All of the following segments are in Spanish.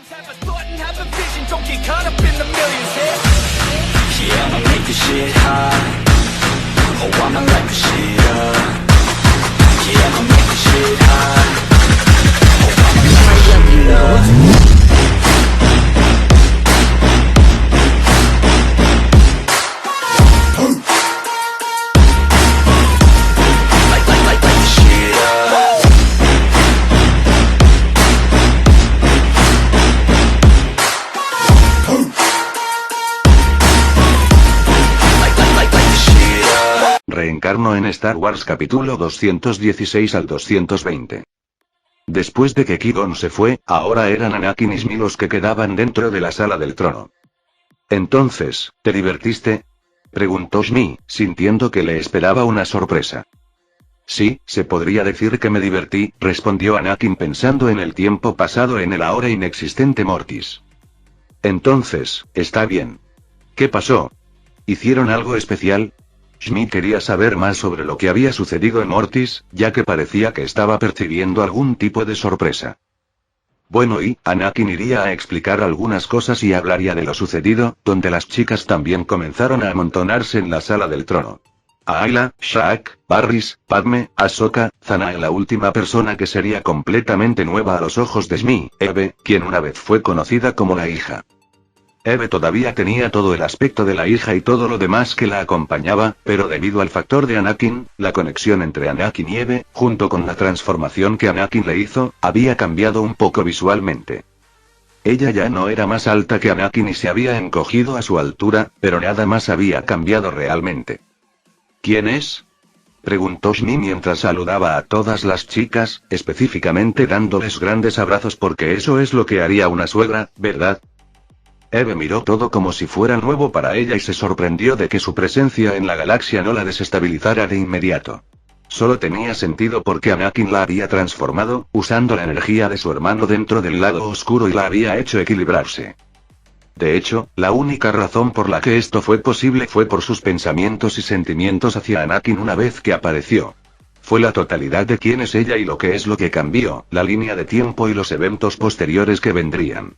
Have a thought and have a vision, don't get caught up in the millions, yeah. Yeah, I'ma make this shit hot. Oh, I'ma light this shit up. Yeah, I'ma make this shit hot. Oh, I'ma light this shit up. Reencarno en Star Wars capítulo 216 al 220. Después de que Qui-Gon se fue, ahora eran Anakin y Shmi los que quedaban dentro de la sala del trono. Entonces, ¿te divertiste?, preguntó Shmi, sintiendo que le esperaba una sorpresa. Sí, se podría decir que me divertí, respondió Anakin pensando en el tiempo pasado en el ahora inexistente Mortis. Entonces, está bien. ¿Qué pasó? ¿Hicieron algo especial? Shmi quería saber más sobre lo que había sucedido en Mortis, ya que parecía que estaba percibiendo algún tipo de sorpresa. Bueno, y Anakin iría a explicar algunas cosas y hablaría de lo sucedido, donde las chicas también comenzaron a amontonarse en la sala del trono. Ayla, Shaq, Barris, Padme, Ahsoka, Zanae, la última persona que sería completamente nueva a los ojos de Shmi, Eve, quien una vez fue conocida como la hija. Eve todavía tenía todo el aspecto de la hija y todo lo demás que la acompañaba, pero debido al factor de Anakin, la conexión entre Anakin y Eve, junto con la transformación que Anakin le hizo, había cambiado un poco visualmente. Ella ya no era más alta que Anakin y se había encogido a su altura, pero nada más había cambiado realmente. ¿Quién es?, preguntó Shmi mientras saludaba a todas las chicas, específicamente dándoles grandes abrazos porque eso es lo que haría una suegra, ¿verdad? Eve miró todo como si fuera nuevo para ella y se sorprendió de que su presencia en la galaxia no la desestabilizara de inmediato. Solo tenía sentido porque Anakin la había transformado, usando la energía de su hermano dentro del lado oscuro y la había hecho equilibrarse. De hecho, la única razón por la que esto fue posible fue por sus pensamientos y sentimientos hacia Anakin una vez que apareció. Fue la totalidad de quién es ella y lo que cambió, la línea de tiempo y los eventos posteriores que vendrían.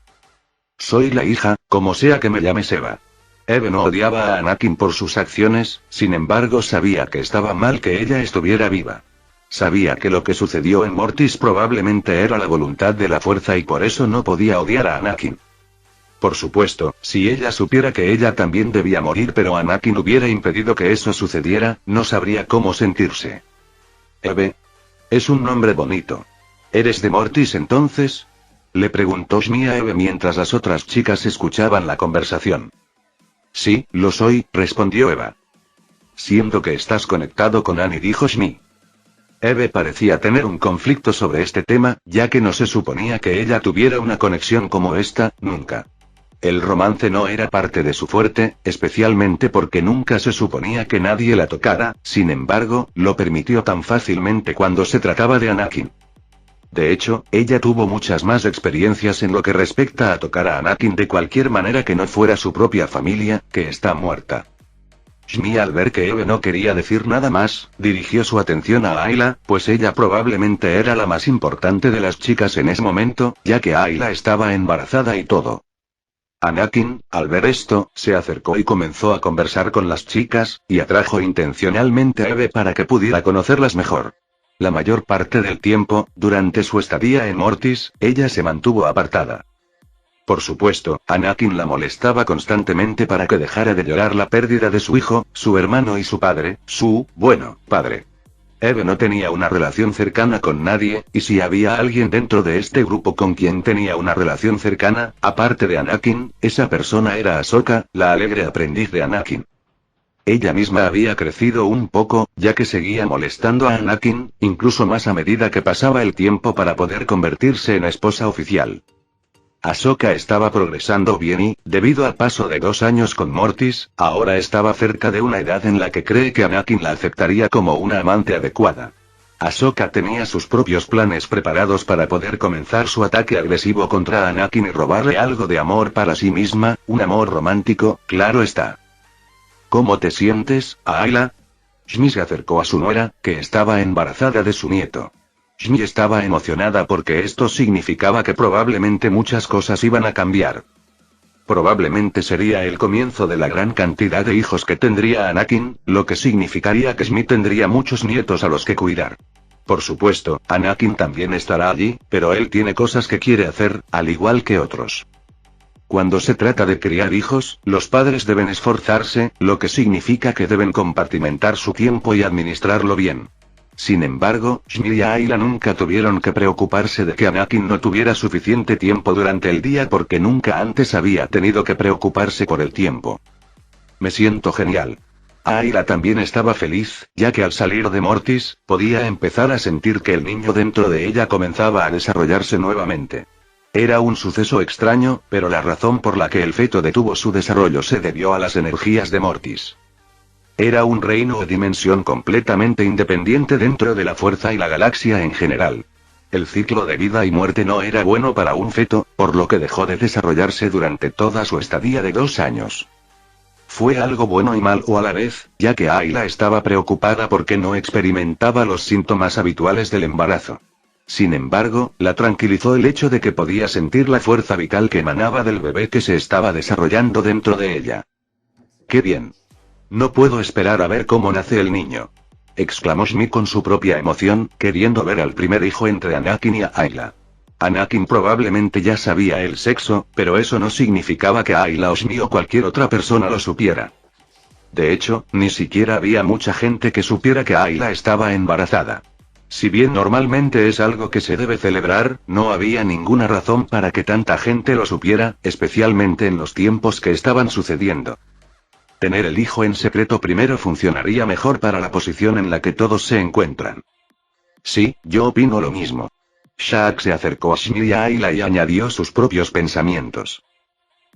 Soy la hija, como sea que me llames Eva. Eve no odiaba a Anakin por sus acciones, sin embargo sabía que estaba mal que ella estuviera viva. Sabía que lo que sucedió en Mortis probablemente era la voluntad de la fuerza y por eso no podía odiar a Anakin. Por supuesto, si ella supiera que ella también debía morir pero Anakin hubiera impedido que eso sucediera, no sabría cómo sentirse. Eve. Es un nombre bonito. ¿Eres de Mortis entonces?, le preguntó Shmi a Eve mientras las otras chicas escuchaban la conversación. Sí, lo soy, respondió Eva. Siento que estás conectado con Annie, dijo Shmi. Eve parecía tener un conflicto sobre este tema, ya que no se suponía que ella tuviera una conexión como esta, nunca. El romance no era parte de su fuerte, especialmente porque nunca se suponía que nadie la tocara, sin embargo, lo permitió tan fácilmente cuando se trataba de Anakin. De hecho, ella tuvo muchas más experiencias en lo que respecta a tocar a Anakin de cualquier manera que no fuera su propia familia, que está muerta. Shmi al ver que Eve no quería decir nada más, dirigió su atención a Ayla, pues ella probablemente era la más importante de las chicas en ese momento, ya que Ayla estaba embarazada y todo. Anakin, al ver esto, se acercó y comenzó a conversar con las chicas, y atrajo intencionalmente a Eve para que pudiera conocerlas mejor. La mayor parte del tiempo, durante su estadía en Mortis, ella se mantuvo apartada. Por supuesto, Anakin la molestaba constantemente para que dejara de llorar la pérdida de su hijo, su hermano y su padre, padre. Eve no tenía una relación cercana con nadie, y si había alguien dentro de este grupo con quien tenía una relación cercana, aparte de Anakin, esa persona era Ahsoka, la alegre aprendiz de Anakin. Ella misma había crecido un poco, ya que seguía molestando a Anakin, incluso más a medida que pasaba el tiempo para poder convertirse en esposa oficial. Ahsoka estaba progresando bien y, debido al paso de 2 años con Mortis, ahora estaba cerca de una edad en la que cree que Anakin la aceptaría como una amante adecuada. Ahsoka tenía sus propios planes preparados para poder comenzar su ataque agresivo contra Anakin y robarle algo de amor para sí misma, un amor romántico, claro está. ¿Cómo te sientes, Ayla? Shmi se acercó a su nuera, que estaba embarazada de su nieto. Shmi estaba emocionada porque esto significaba que probablemente muchas cosas iban a cambiar. Probablemente sería el comienzo de la gran cantidad de hijos que tendría Anakin, lo que significaría que Shmi tendría muchos nietos a los que cuidar. Por supuesto, Anakin también estará allí, pero él tiene cosas que quiere hacer, al igual que otros. Cuando se trata de criar hijos, los padres deben esforzarse, lo que significa que deben compartimentar su tiempo y administrarlo bien. Sin embargo, Shmi y Ayla nunca tuvieron que preocuparse de que Anakin no tuviera suficiente tiempo durante el día porque nunca antes había tenido que preocuparse por el tiempo. Me siento genial. Ayla también estaba feliz, ya que al salir de Mortis, podía empezar a sentir que el niño dentro de ella comenzaba a desarrollarse nuevamente. Era un suceso extraño, pero la razón por la que el feto detuvo su desarrollo se debió a las energías de Mortis. Era un reino o dimensión completamente independiente dentro de la fuerza y la galaxia en general. El ciclo de vida y muerte no era bueno para un feto, por lo que dejó de desarrollarse durante toda su estadía de 2 años. Fue algo bueno y malo a la vez, ya que Ayla estaba preocupada porque no experimentaba los síntomas habituales del embarazo. Sin embargo, la tranquilizó el hecho de que podía sentir la fuerza vital que emanaba del bebé que se estaba desarrollando dentro de ella. ¡Qué bien! No puedo esperar a ver cómo nace el niño, exclamó Shmi con su propia emoción, queriendo ver al primer hijo entre Anakin y Ayla. Anakin probablemente ya sabía el sexo, pero eso no significaba que Ayla o Shmi o cualquier otra persona lo supiera. De hecho, ni siquiera había mucha gente que supiera que Ayla estaba embarazada. Si bien normalmente es algo que se debe celebrar, no había ninguna razón para que tanta gente lo supiera, especialmente en los tiempos que estaban sucediendo. Tener el hijo en secreto primero funcionaría mejor para la posición en la que todos se encuentran. Sí, yo opino lo mismo. Shaq se acercó a Shmi y a Ayla y añadió sus propios pensamientos.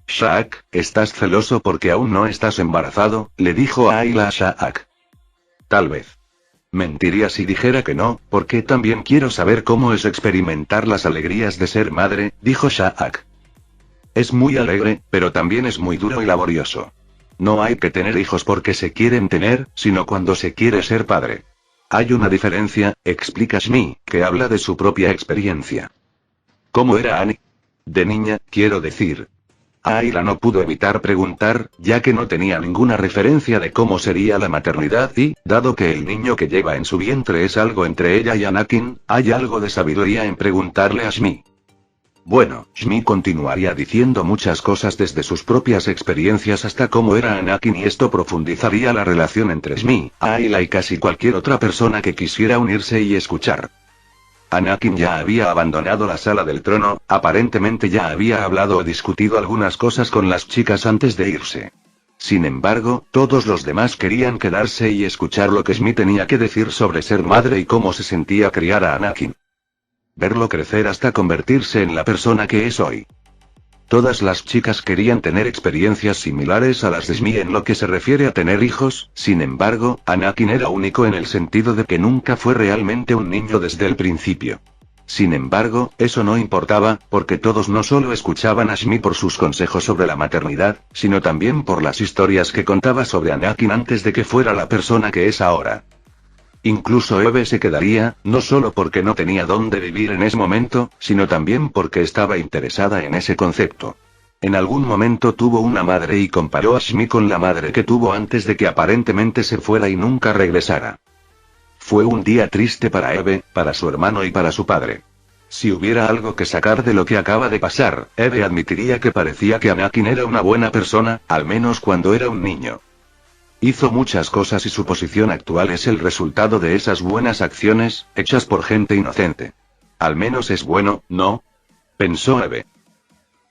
Shaq, ¿estás celoso porque aún no estás embarazado?, le dijo a Ayla a Shaq. Tal vez. Mentiría si dijera que no, porque también quiero saber cómo es experimentar las alegrías de ser madre, dijo Shaq. Es muy alegre, pero también es muy duro y laborioso. No hay que tener hijos porque se quieren tener, sino cuando se quiere ser padre. Hay una diferencia, explica Shmi, que habla de su propia experiencia. ¿Cómo era Annie? De niña, quiero decir. Ayla no pudo evitar preguntar, ya que no tenía ninguna referencia de cómo sería la maternidad y, dado que el niño que lleva en su vientre es algo entre ella y Anakin, hay algo de sabiduría en preguntarle a Shmi. Bueno, Shmi continuaría diciendo muchas cosas desde sus propias experiencias hasta cómo era Anakin y esto profundizaría la relación entre Shmi, Ayla y casi cualquier otra persona que quisiera unirse y escuchar. Anakin ya había abandonado la sala del trono, aparentemente ya había hablado o discutido algunas cosas con las chicas antes de irse. Sin embargo, todos los demás querían quedarse y escuchar lo que Shmi tenía que decir sobre ser madre y cómo se sentía criar a Anakin. Verlo crecer hasta convertirse en la persona que es hoy. Todas las chicas querían tener experiencias similares a las de Shmi en lo que se refiere a tener hijos, sin embargo, Anakin era único en el sentido de que nunca fue realmente un niño desde el principio. Sin embargo, eso no importaba, porque todos no solo escuchaban a Shmi por sus consejos sobre la maternidad, sino también por las historias que contaba sobre Anakin antes de que fuera la persona que es ahora. Incluso Eve se quedaría, no solo porque no tenía dónde vivir en ese momento, sino también porque estaba interesada en ese concepto. En algún momento tuvo una madre y comparó a Shmi con la madre que tuvo antes de que aparentemente se fuera y nunca regresara. Fue un día triste para Eve, para su hermano y para su padre. Si hubiera algo que sacar de lo que acaba de pasar, Eve admitiría que parecía que Anakin era una buena persona, al menos cuando era un niño. Hizo muchas cosas y su posición actual es el resultado de esas buenas acciones, hechas por gente inocente. Al menos es bueno, ¿no?, pensó Eve.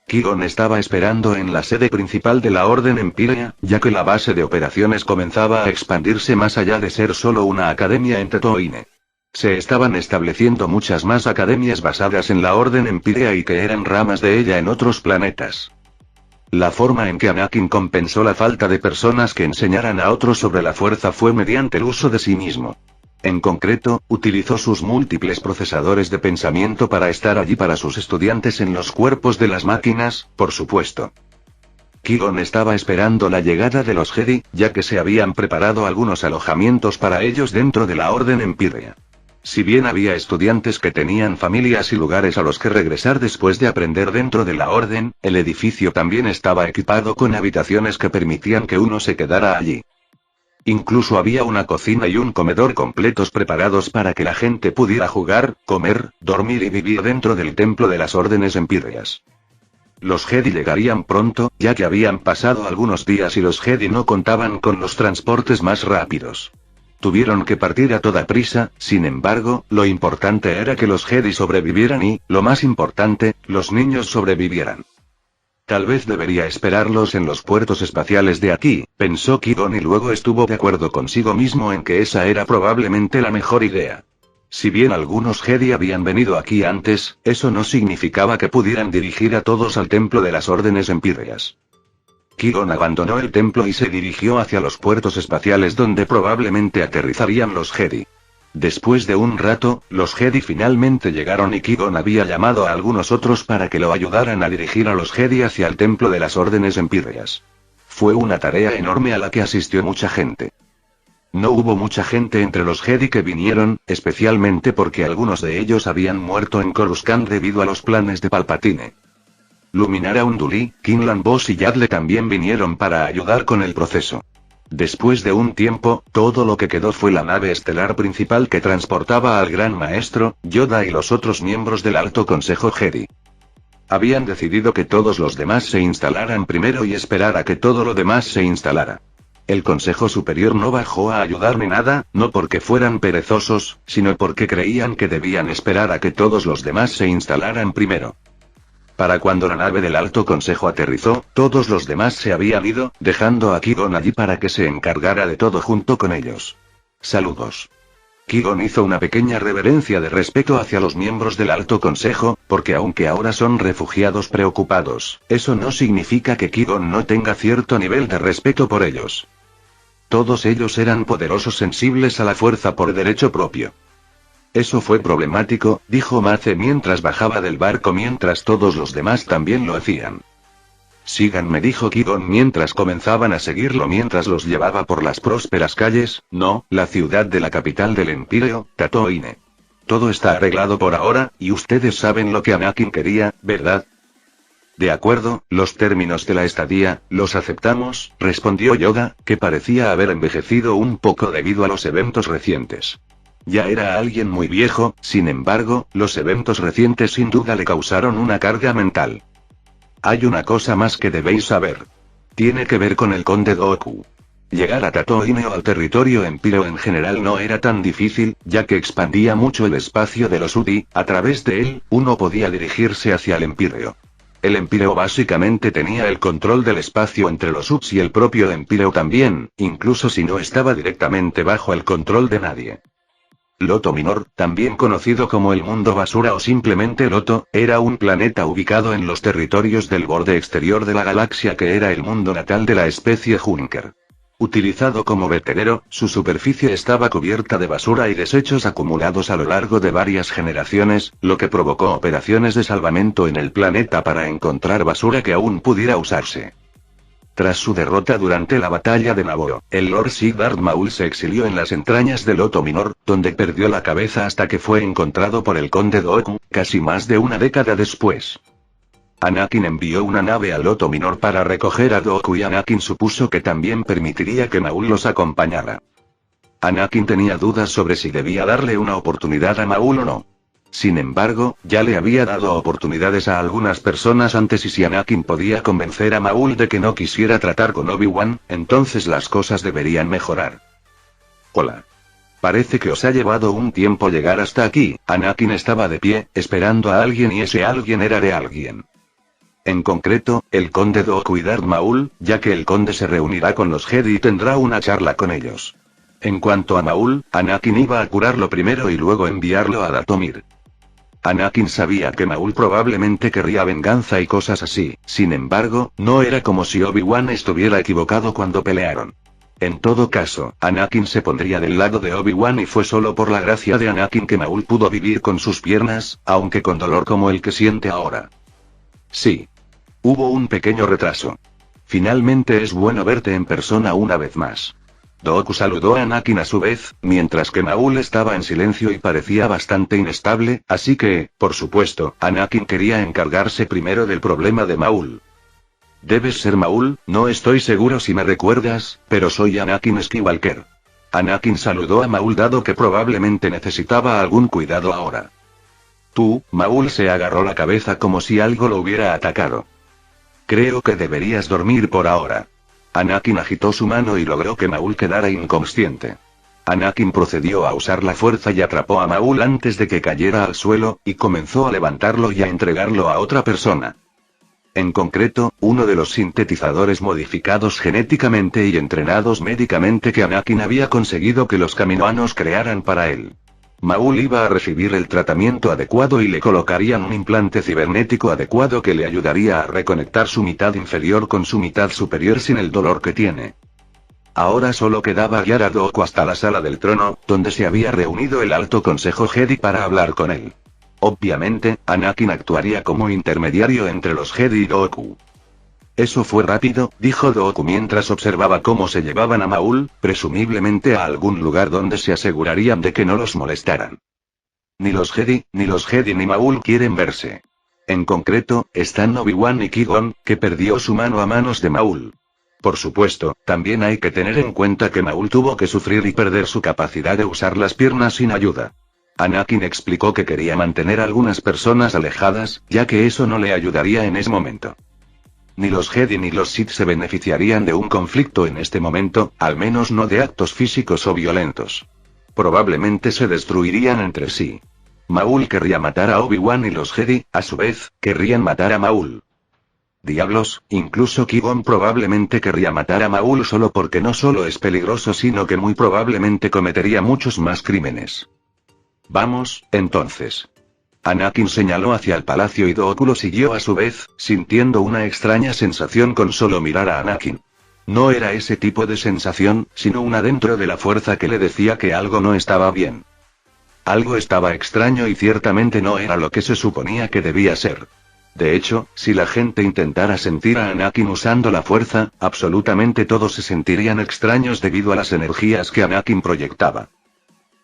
Qui-Gon estaba esperando en la sede principal de la Orden Empírea, ya que la base de operaciones comenzaba a expandirse más allá de ser solo una academia en Tatooine. Se estaban estableciendo muchas más academias basadas en la Orden Empírea y que eran ramas de ella en otros planetas. La forma en que Anakin compensó la falta de personas que enseñaran a otros sobre la fuerza fue mediante el uso de sí mismo. En concreto, utilizó sus múltiples procesadores de pensamiento para estar allí para sus estudiantes en los cuerpos de las máquinas, por supuesto. Qui-Gon estaba esperando la llegada de los Jedi, ya que se habían preparado algunos alojamientos para ellos dentro de la Orden Empírea. Si bien había estudiantes que tenían familias y lugares a los que regresar después de aprender dentro de la orden, el edificio también estaba equipado con habitaciones que permitían que uno se quedara allí. Incluso había una cocina y un comedor completos preparados para que la gente pudiera jugar, comer, dormir y vivir dentro del templo de las órdenes empírreas. Los Jedi llegarían pronto, ya que habían pasado algunos días y los Jedi no contaban con los transportes más rápidos. Tuvieron que partir a toda prisa, sin embargo, lo importante era que los Jedi sobrevivieran y, lo más importante, los niños sobrevivieran. Tal vez debería esperarlos en los puertos espaciales de aquí, pensó Qui-Gon y luego estuvo de acuerdo consigo mismo en que esa era probablemente la mejor idea. Si bien algunos Jedi habían venido aquí antes, eso no significaba que pudieran dirigir a todos al templo de las órdenes empírreas. Qui-Gon abandonó el templo y se dirigió hacia los puertos espaciales donde probablemente aterrizarían los Jedi. Después de un rato, los Jedi finalmente llegaron y Qui-Gon había llamado a algunos otros para que lo ayudaran a dirigir a los Jedi hacia el templo de las órdenes empírreas. Fue una tarea enorme a la que asistió mucha gente. No hubo mucha gente entre los Jedi que vinieron, especialmente porque algunos de ellos habían muerto en Coruscant debido a los planes de Palpatine. Luminara Unduli, Quinlan Vos y Yaddle también vinieron para ayudar con el proceso. Después de un tiempo, todo lo que quedó fue la nave estelar principal que transportaba al Gran Maestro, Yoda y los otros miembros del Alto Consejo Jedi. Habían decidido que todos los demás se instalaran primero y esperar a que todo lo demás se instalara. El Consejo Superior no bajó a ayudar ni nada, no porque fueran perezosos, sino porque creían que debían esperar a que todos los demás se instalaran primero. Para cuando la nave del Alto Consejo aterrizó, todos los demás se habían ido, dejando a Qui-Gon allí para que se encargara de todo junto con ellos. Saludos. Qui-Gon hizo una pequeña reverencia de respeto hacia los miembros del Alto Consejo, porque aunque ahora son refugiados preocupados, eso no significa que Qui-Gon no tenga cierto nivel de respeto por ellos. Todos ellos eran poderosos sensibles a la fuerza por derecho propio. Eso fue problemático, dijo Mace mientras bajaba del barco mientras todos los demás también lo hacían. Síganme, dijo Qui-Gon mientras comenzaban a seguirlo mientras los llevaba por las prósperas calles, no, la ciudad de la capital del Imperio, Tatooine. Todo está arreglado por ahora, y ustedes saben lo que Anakin quería, ¿verdad? De acuerdo, los términos de la estadía, los aceptamos, respondió Yoda, que parecía haber envejecido un poco debido a los eventos recientes. Ya era alguien muy viejo, sin embargo, los eventos recientes sin duda le causaron una carga mental. Hay una cosa más que debéis saber. Tiene que ver con el Conde Dooku. Llegar a Tatooine o al territorio empíreo en general no era tan difícil, ya que expandía mucho el espacio de los UDI, a través de él, uno podía dirigirse hacia el Empíreo. El Empíreo básicamente tenía el control del espacio entre los UDs y el propio Empíreo también, incluso si no estaba directamente bajo el control de nadie. Loto Minor, también conocido como el Mundo Basura o simplemente Loto, era un planeta ubicado en los territorios del borde exterior de la galaxia que era el mundo natal de la especie Junker. Utilizado como vertedero, su superficie estaba cubierta de basura y desechos acumulados a lo largo de varias generaciones, lo que provocó operaciones de salvamento en el planeta para encontrar basura que aún pudiera usarse. Tras su derrota durante la batalla de Naboo, el Lord Darth Maul se exilió en las entrañas de Loto Minor, donde perdió la cabeza hasta que fue encontrado por el Conde Dooku, casi más de una década después. Anakin envió una nave a Loto Minor para recoger a Dooku y Anakin supuso que también permitiría que Maul los acompañara. Anakin tenía dudas sobre si debía darle una oportunidad a Maul o no. Sin embargo, ya le había dado oportunidades a algunas personas antes y si Anakin podía convencer a Maul de que no quisiera tratar con Obi-Wan, entonces las cosas deberían mejorar. Hola. Parece que os ha llevado un tiempo llegar hasta aquí. Anakin estaba de pie, esperando a alguien y ese alguien era de alguien. En concreto, el Conde Dooku y Darth Maul, ya que el Conde se reunirá con los Jedi y tendrá una charla con ellos. En cuanto a Maul, Anakin iba a curarlo primero y luego enviarlo a Dathomir. Anakin sabía que Maul probablemente querría venganza y cosas así, sin embargo, no era como si Obi-Wan estuviera equivocado cuando pelearon. En todo caso, Anakin se pondría del lado de Obi-Wan y fue solo por la gracia de Anakin que Maul pudo vivir con sus piernas, aunque con dolor como el que siente ahora. Sí. Hubo un pequeño retraso. Finalmente es bueno verte en persona una vez más. Dooku saludó a Anakin a su vez, mientras que Maul estaba en silencio y parecía bastante inestable, así que, por supuesto, Anakin quería encargarse primero del problema de Maul. Debes ser Maul, no estoy seguro si me recuerdas, pero soy Anakin Skywalker. Anakin saludó a Maul dado que probablemente necesitaba algún cuidado ahora. Tú, Maul se agarró la cabeza como si algo lo hubiera atacado. Creo que deberías dormir por ahora. Anakin agitó su mano y logró que Maul quedara inconsciente. Anakin procedió a usar la fuerza y atrapó a Maul antes de que cayera al suelo, y comenzó a levantarlo y a entregarlo a otra persona. En concreto, uno de los sintetizadores modificados genéticamente y entrenados médicamente que Anakin había conseguido que los Kaminoanos crearan para él. Maul iba a recibir el tratamiento adecuado y le colocarían un implante cibernético adecuado que le ayudaría a reconectar su mitad inferior con su mitad superior sin el dolor que tiene. Ahora solo quedaba guiar a Dooku hasta la sala del trono, donde se había reunido el Alto Consejo Jedi para hablar con él. Obviamente, Anakin actuaría como intermediario entre los Jedi y Dooku. Eso fue rápido, dijo Dooku mientras observaba cómo se llevaban a Maul, presumiblemente a algún lugar donde se asegurarían de que no los molestaran. Ni los Jedi ni Maul quieren verse. En concreto, están Obi-Wan y Qui-Gon, que perdió su mano a manos de Maul. Por supuesto, también hay que tener en cuenta que Maul tuvo que sufrir y perder su capacidad de usar las piernas sin ayuda. Anakin explicó que quería mantener a algunas personas alejadas, ya que eso no le ayudaría en ese momento. Ni los Jedi ni los Sith se beneficiarían de un conflicto en este momento, al menos no de actos físicos o violentos. Probablemente se destruirían entre sí. Maul querría matar a Obi-Wan y los Jedi, a su vez, querrían matar a Maul. Diablos, incluso Qui-Gon probablemente querría matar a Maul solo porque no solo es peligroso sino que muy probablemente cometería muchos más crímenes. Vamos, entonces. Anakin señaló hacia el palacio y Dooku lo siguió a su vez, sintiendo una extraña sensación con solo mirar a Anakin. No era ese tipo de sensación, sino una dentro de la fuerza que le decía que algo no estaba bien. Algo estaba extraño y ciertamente no era lo que se suponía que debía ser. De hecho, si la gente intentara sentir a Anakin usando la fuerza, absolutamente todos se sentirían extraños debido a las energías que Anakin proyectaba.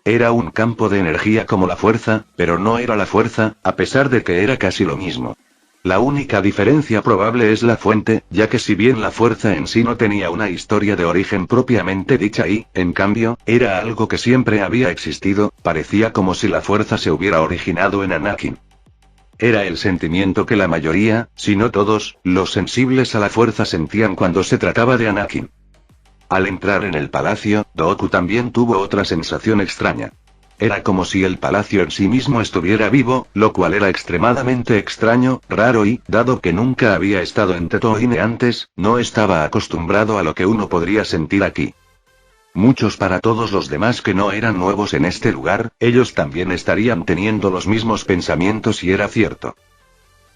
Era un campo de energía como la fuerza, pero no era la fuerza, a pesar de que era casi lo mismo. La única diferencia probable es la fuente, ya que si bien la fuerza en sí no tenía una historia de origen propiamente dicha y, en cambio, era algo que siempre había existido, parecía como si la fuerza se hubiera originado en Anakin. Era el sentimiento que la mayoría, si no todos, los sensibles a la fuerza sentían cuando se trataba de Anakin. Al entrar en el palacio, Dooku también tuvo otra sensación extraña. Era como si el palacio en sí mismo estuviera vivo, lo cual era extremadamente extraño, raro y, dado que nunca había estado en Tatooine antes, no estaba acostumbrado a lo que uno podría sentir aquí. Muchos para todos los demás que no eran nuevos en este lugar, ellos también estarían teniendo los mismos pensamientos y era cierto.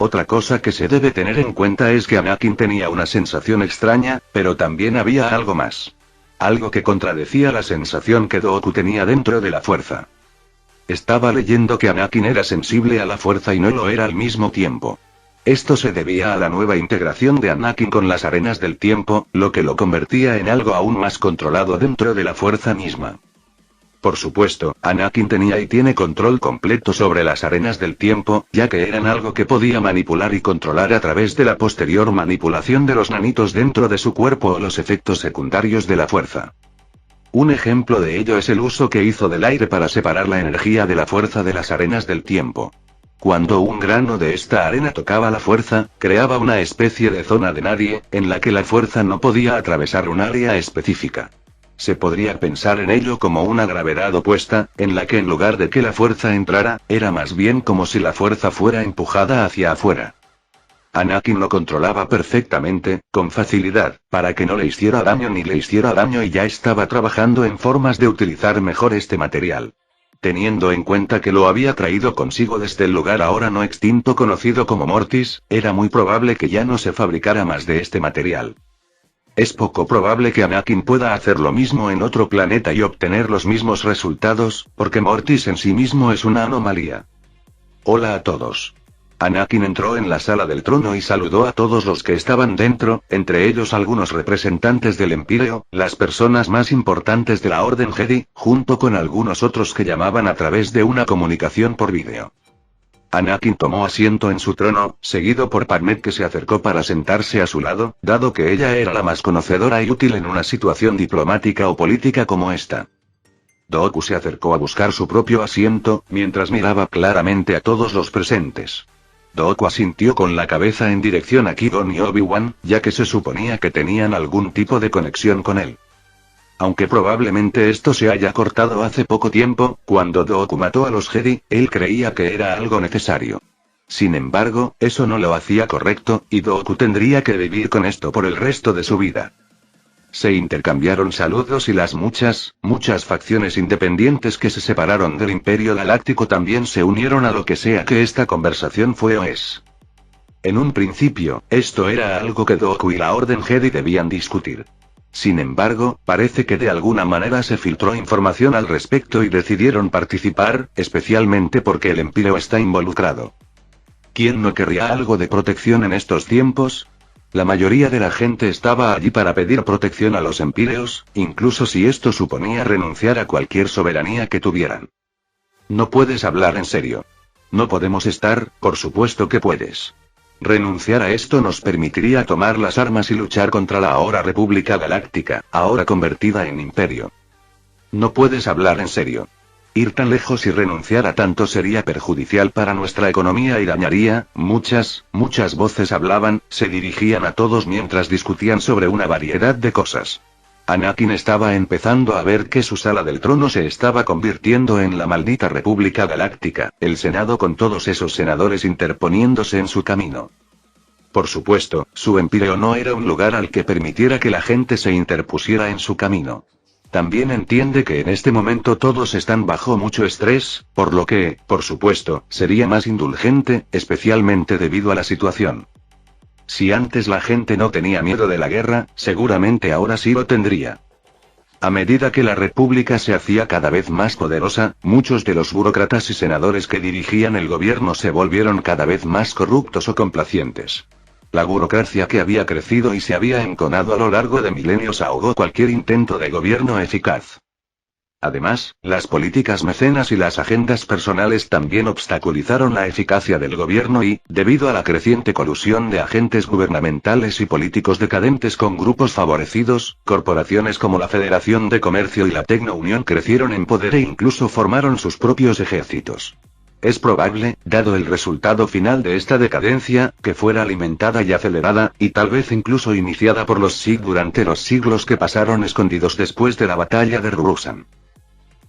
Otra cosa que se debe tener en cuenta es que Anakin tenía una sensación extraña, pero también había algo más. Algo que contradecía la sensación que Dooku tenía dentro de la fuerza. Estaba leyendo que Anakin era sensible a la fuerza y no lo era al mismo tiempo. Esto se debía a la nueva integración de Anakin con las arenas del tiempo, lo que lo convertía en algo aún más controlado dentro de la fuerza misma. Por supuesto, Anakin tenía y tiene control completo sobre las arenas del tiempo, ya que eran algo que podía manipular y controlar a través de la posterior manipulación de los nanitos dentro de su cuerpo o los efectos secundarios de la fuerza. Un ejemplo de ello es el uso que hizo del aire para separar la energía de la fuerza de las arenas del tiempo. Cuando un grano de esta arena tocaba la fuerza, creaba una especie de zona de nadie, en la que la fuerza no podía atravesar un área específica. Se podría pensar en ello como una gravedad opuesta, en la que en lugar de que la fuerza entrara, era más bien como si la fuerza fuera empujada hacia afuera. Anakin lo controlaba perfectamente, con facilidad, para que no le hiciera daño ni le hiciera daño y ya estaba trabajando en formas de utilizar mejor este material. Teniendo en cuenta que lo había traído consigo desde el lugar ahora no extinto conocido como Mortis, era muy probable que ya no se fabricara más de este material. Es poco probable que Anakin pueda hacer lo mismo en otro planeta y obtener los mismos resultados, porque Mortis en sí mismo es una anomalía. Hola a todos. Anakin entró en la sala del trono y saludó a todos los que estaban dentro, entre ellos algunos representantes del Imperio, las personas más importantes de la Orden Jedi, junto con algunos otros que llamaban a través de una comunicación por vídeo. Anakin tomó asiento en su trono, seguido por Padmé, que se acercó para sentarse a su lado, dado que ella era la más conocedora y útil en una situación diplomática o política como esta. Dooku se acercó a buscar su propio asiento, mientras miraba claramente a todos los presentes. Dooku asintió con la cabeza en dirección a Qui-Gon y Obi-Wan, ya que se suponía que tenían algún tipo de conexión con él. Aunque probablemente esto se haya cortado hace poco tiempo, cuando Dooku mató a los Jedi, él creía que era algo necesario. Sin embargo, eso no lo hacía correcto, y Dooku tendría que vivir con esto por el resto de su vida. Se intercambiaron saludos y las muchas facciones independientes que se separaron del Imperio Galáctico también se unieron a lo que sea que esta conversación fue o es. En un principio, esto era algo que Dooku y la Orden Jedi debían discutir. Sin embargo, parece que de alguna manera se filtró información al respecto y decidieron participar, especialmente porque el Imperio está involucrado. ¿Quién no querría algo de protección en estos tiempos? La mayoría de la gente estaba allí para pedir protección a los empíreos, incluso si esto suponía renunciar a cualquier soberanía que tuvieran. No puedes hablar en serio. No podemos estar, por supuesto que puedes. Renunciar a esto nos permitiría tomar las armas y luchar contra la ahora República Galáctica, ahora convertida en imperio. No puedes hablar en serio. Ir tan lejos y renunciar a tanto sería perjudicial para nuestra economía y dañaría. Muchas voces hablaban, se dirigían a todos mientras discutían sobre una variedad de cosas. Anakin estaba empezando a ver que su sala del trono se estaba convirtiendo en la maldita República Galáctica, el Senado con todos esos senadores interponiéndose en su camino. Por supuesto, su imperio no era un lugar al que permitiera que la gente se interpusiera en su camino. También entiende que en este momento todos están bajo mucho estrés, por lo que, por supuesto, sería más indulgente, especialmente debido a la situación. Si antes la gente no tenía miedo de la guerra, seguramente ahora sí lo tendría. A medida que la República se hacía cada vez más poderosa, muchos de los burócratas y senadores que dirigían el gobierno se volvieron cada vez más corruptos o complacientes. La burocracia que había crecido y se había enconado a lo largo de milenios ahogó cualquier intento de gobierno eficaz. Además, las políticas mecenas y las agendas personales también obstaculizaron la eficacia del gobierno y, debido a la creciente colusión de agentes gubernamentales y políticos decadentes con grupos favorecidos, corporaciones como la Federación de Comercio y la Tecno-Unión crecieron en poder e incluso formaron sus propios ejércitos. Es probable, dado el resultado final de esta decadencia, que fuera alimentada y acelerada, y tal vez incluso iniciada por los Sith durante los siglos que pasaron escondidos después de la batalla de Ruusan.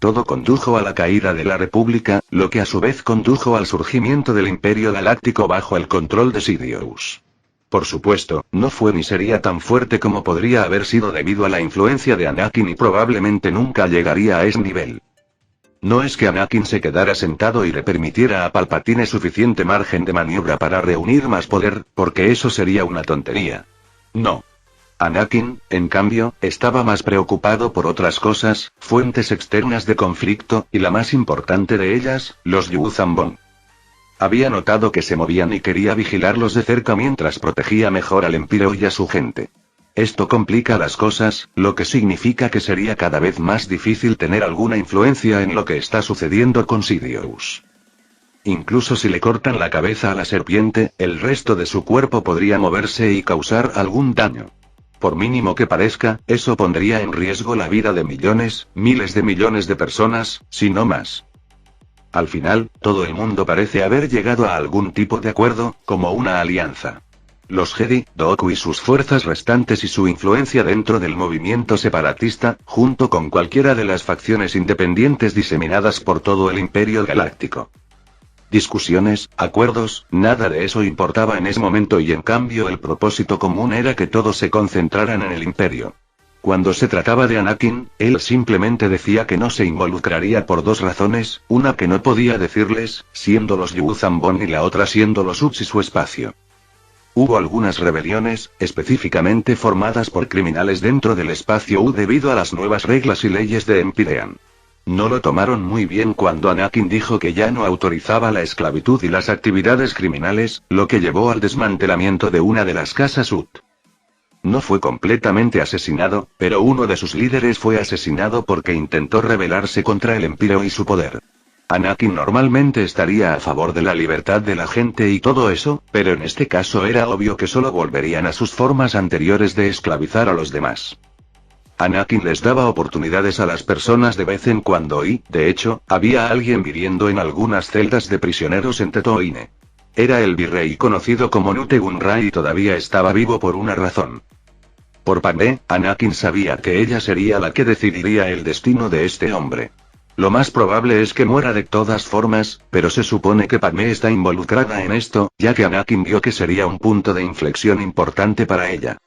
Todo condujo a la caída de la República, lo que a su vez condujo al surgimiento del Imperio Galáctico bajo el control de Sidious. Por supuesto, no fue ni sería tan fuerte como podría haber sido debido a la influencia de Anakin y probablemente nunca llegaría a ese nivel. No es que Anakin se quedara sentado y le permitiera a Palpatine suficiente margen de maniobra para reunir más poder, porque eso sería una tontería. No. Anakin, en cambio, estaba más preocupado por otras cosas, fuentes externas de conflicto, y la más importante de ellas, los Yuuzhan. Había notado que se movían y quería vigilarlos de cerca mientras protegía mejor al Imperio y a su gente. Esto complica las cosas, lo que significa que sería cada vez más difícil tener alguna influencia en lo que está sucediendo con Sidious. Incluso si le cortan la cabeza a la serpiente, el resto de su cuerpo podría moverse y causar algún daño. Por mínimo que parezca, eso pondría en riesgo la vida de millones, miles de millones de personas, si no más. Al final, todo el mundo parece haber llegado a algún tipo de acuerdo, como una alianza. Los Jedi, Dooku y sus fuerzas restantes y su influencia dentro del movimiento separatista, junto con cualquiera de las facciones independientes diseminadas por todo el Imperio Galáctico. Discusiones, acuerdos, nada de eso importaba en ese momento y en cambio el propósito común era que todos se concentraran en el Imperio. Cuando se trataba de Anakin, él simplemente decía que no se involucraría por dos razones, una que no podía decirles, siendo los Yuuzhan y la otra siendo los Ups y su espacio. Hubo algunas rebeliones, específicamente formadas por criminales dentro del espacio U debido a las nuevas reglas y leyes de Empyrean. No lo tomaron muy bien cuando Anakin dijo que ya no autorizaba la esclavitud y las actividades criminales, lo que llevó al desmantelamiento de una de las casas Ut. No fue completamente asesinado, pero uno de sus líderes fue asesinado porque intentó rebelarse contra el Imperio y su poder. Anakin normalmente estaría a favor de la libertad de la gente y todo eso, pero en este caso era obvio que solo volverían a sus formas anteriores de esclavizar a los demás. Anakin les daba oportunidades a las personas de vez en cuando y, de hecho, había alguien viviendo en algunas celdas de prisioneros en Tatooine. Era el virrey conocido como Nute Gunray y todavía estaba vivo por una razón. Por Padmé, Anakin sabía que ella sería la que decidiría el destino de este hombre. Lo más probable es que muera de todas formas, pero se supone que Padmé está involucrada en esto, ya que Anakin vio que sería un punto de inflexión importante para ella.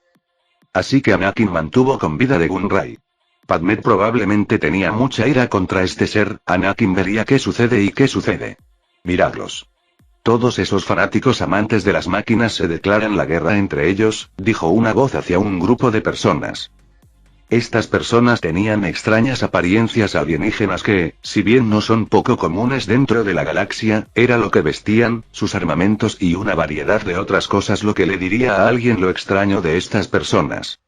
Así que Anakin mantuvo con vida de Gunray. Padmé probablemente tenía mucha ira contra este ser, Anakin vería qué sucede y qué sucede. Miradlos. Todos esos fanáticos amantes de las máquinas se declaran la guerra entre ellos, dijo una voz hacia un grupo de personas. Estas personas tenían extrañas apariencias alienígenas que, si bien no son poco comunes dentro de la galaxia, era lo que vestían, sus armamentos y una variedad de otras cosas lo que le diría a alguien lo extraño de estas personas.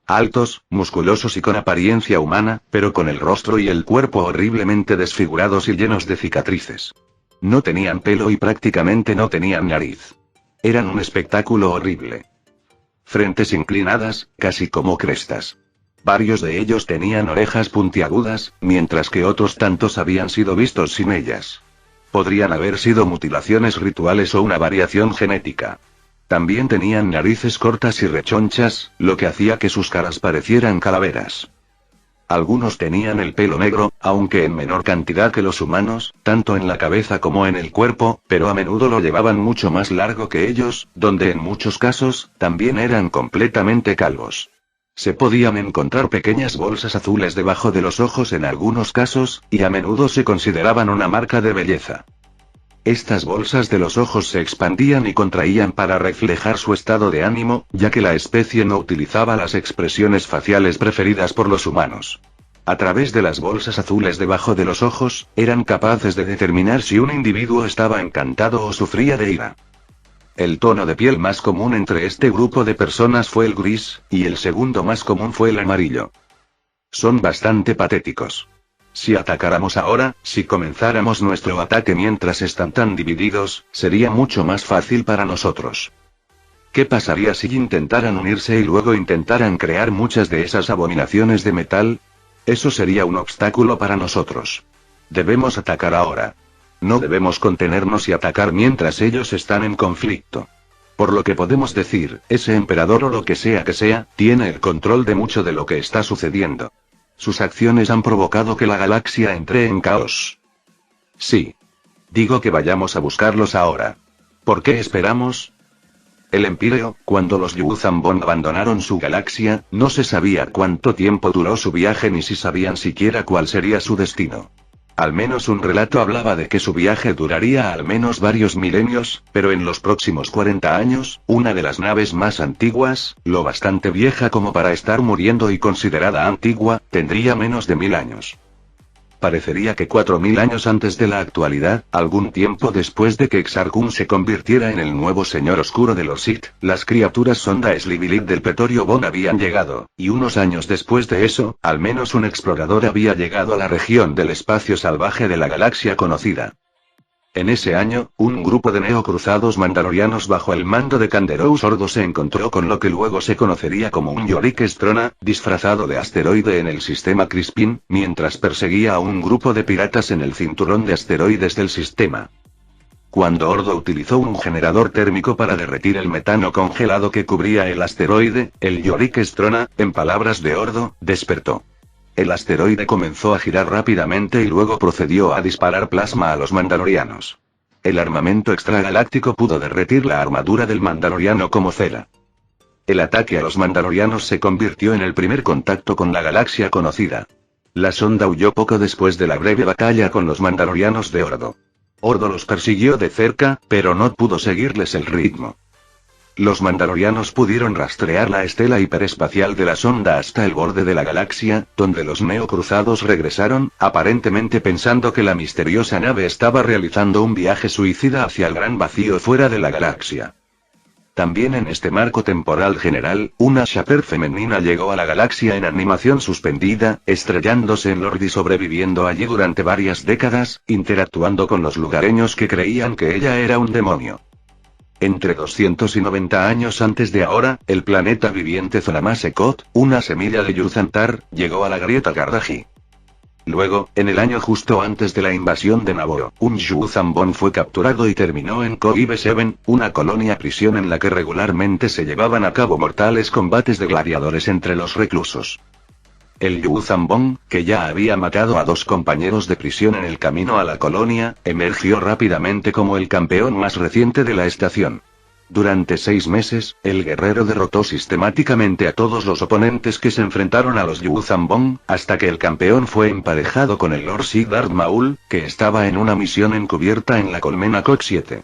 Altos, musculosos y con apariencia humana, pero con el rostro y el cuerpo horriblemente desfigurados y llenos de cicatrices. No tenían pelo y prácticamente no tenían nariz. Eran un espectáculo horrible. Frentes inclinadas, casi como crestas. Varios de ellos tenían orejas puntiagudas, mientras que otros tantos habían sido vistos sin ellas. Podrían haber sido mutilaciones rituales o una variación genética. También tenían narices cortas y rechonchas, lo que hacía que sus caras parecieran calaveras. Algunos tenían el pelo negro, aunque en menor cantidad que los humanos, tanto en la cabeza como en el cuerpo, pero a menudo lo llevaban mucho más largo que ellos, donde en muchos casos, también eran completamente calvos. Se podían encontrar pequeñas bolsas azules debajo de los ojos en algunos casos, y a menudo se consideraban una marca de belleza. Estas bolsas de los ojos se expandían y contraían para reflejar su estado de ánimo, ya que la especie no utilizaba las expresiones faciales preferidas por los humanos. A través de las bolsas azules debajo de los ojos, eran capaces de determinar si un individuo estaba encantado o sufría de ira. El tono de piel más común entre este grupo de personas fue el gris, y el segundo más común fue el amarillo. Son bastante patéticos. Si atacáramos ahora, si comenzáramos nuestro ataque mientras están tan divididos, sería mucho más fácil para nosotros. ¿Qué pasaría si intentaran unirse y luego intentaran crear muchas de esas abominaciones de metal? Eso sería un obstáculo para nosotros. Debemos atacar ahora. No debemos contenernos y atacar mientras ellos están en conflicto. Por lo que podemos decir, ese emperador o lo que sea, tiene el control de mucho de lo que está sucediendo. Sus acciones han provocado que la galaxia entre en caos. Sí. Digo que vayamos a buscarlos ahora. ¿Por qué esperamos? El Imperio, cuando los Yuuzhan Vong abandonaron su galaxia, no se sabía cuánto tiempo duró su viaje ni si sabían siquiera cuál sería su destino. Al menos un relato hablaba de que su viaje duraría al menos varios milenios, pero en los próximos 40 años, una de las naves más antiguas, lo bastante vieja como para estar muriendo y considerada antigua, tendría menos de 1000 años. Parecería que 4000 años antes de la actualidad, algún tiempo después de que Exar Kun se convirtiera en el nuevo señor oscuro de los Sith, las criaturas sonda Slivilit del Pretorio Bon habían llegado, y unos años después de eso, al menos un explorador había llegado a la región del espacio salvaje de la galaxia conocida. En ese año, un grupo de neocruzados mandalorianos bajo el mando de Kanderou Sordo se encontró con lo que luego se conocería como un Yorick Estrona, disfrazado de asteroide en el sistema Crispin, mientras perseguía a un grupo de piratas en el cinturón de asteroides del sistema. Cuando Ordo utilizó un generador térmico para derretir el metano congelado que cubría el asteroide, el Yorick Estrona, en palabras de Ordo, despertó. El asteroide comenzó a girar rápidamente y luego procedió a disparar plasma a los mandalorianos. El armamento extragaláctico pudo derretir la armadura del mandaloriano como cera. El ataque a los mandalorianos se convirtió en el primer contacto con la galaxia conocida. La sonda huyó poco después de la breve batalla con los mandalorianos de Ordo. Ordo los persiguió de cerca, pero no pudo seguirles el ritmo. Los mandalorianos pudieron rastrear la estela hiperespacial de la sonda hasta el borde de la galaxia, donde los neocruzados regresaron, aparentemente pensando que la misteriosa nave estaba realizando un viaje suicida hacia el gran vacío fuera de la galaxia. También en este marco temporal general, una Shaper femenina llegó a la galaxia en animación suspendida, estrellándose en Lord y sobreviviendo allí durante varias décadas, interactuando con los lugareños que creían que ella era un demonio. Entre 290 años antes de ahora, el planeta viviente Zonamasecot, una semilla de Yuzantar, llegó a la grieta Gardaji. Luego, en el año justo antes de la invasión de Naboo, un Yuzambon fue capturado y terminó en Koibe 7, una colonia prisión en la que regularmente se llevaban a cabo mortales combates de gladiadores entre los reclusos. El Yuzambon, que ya había matado a 2 compañeros de prisión en el camino a la colonia, emergió rápidamente como el campeón más reciente de la estación. Durante 6 meses, el guerrero derrotó sistemáticamente a todos los oponentes que se enfrentaron a los Yuzambon, hasta que el campeón fue emparejado con el Lord Siddharth Maul, que estaba en una misión encubierta en la colmena Koch 7.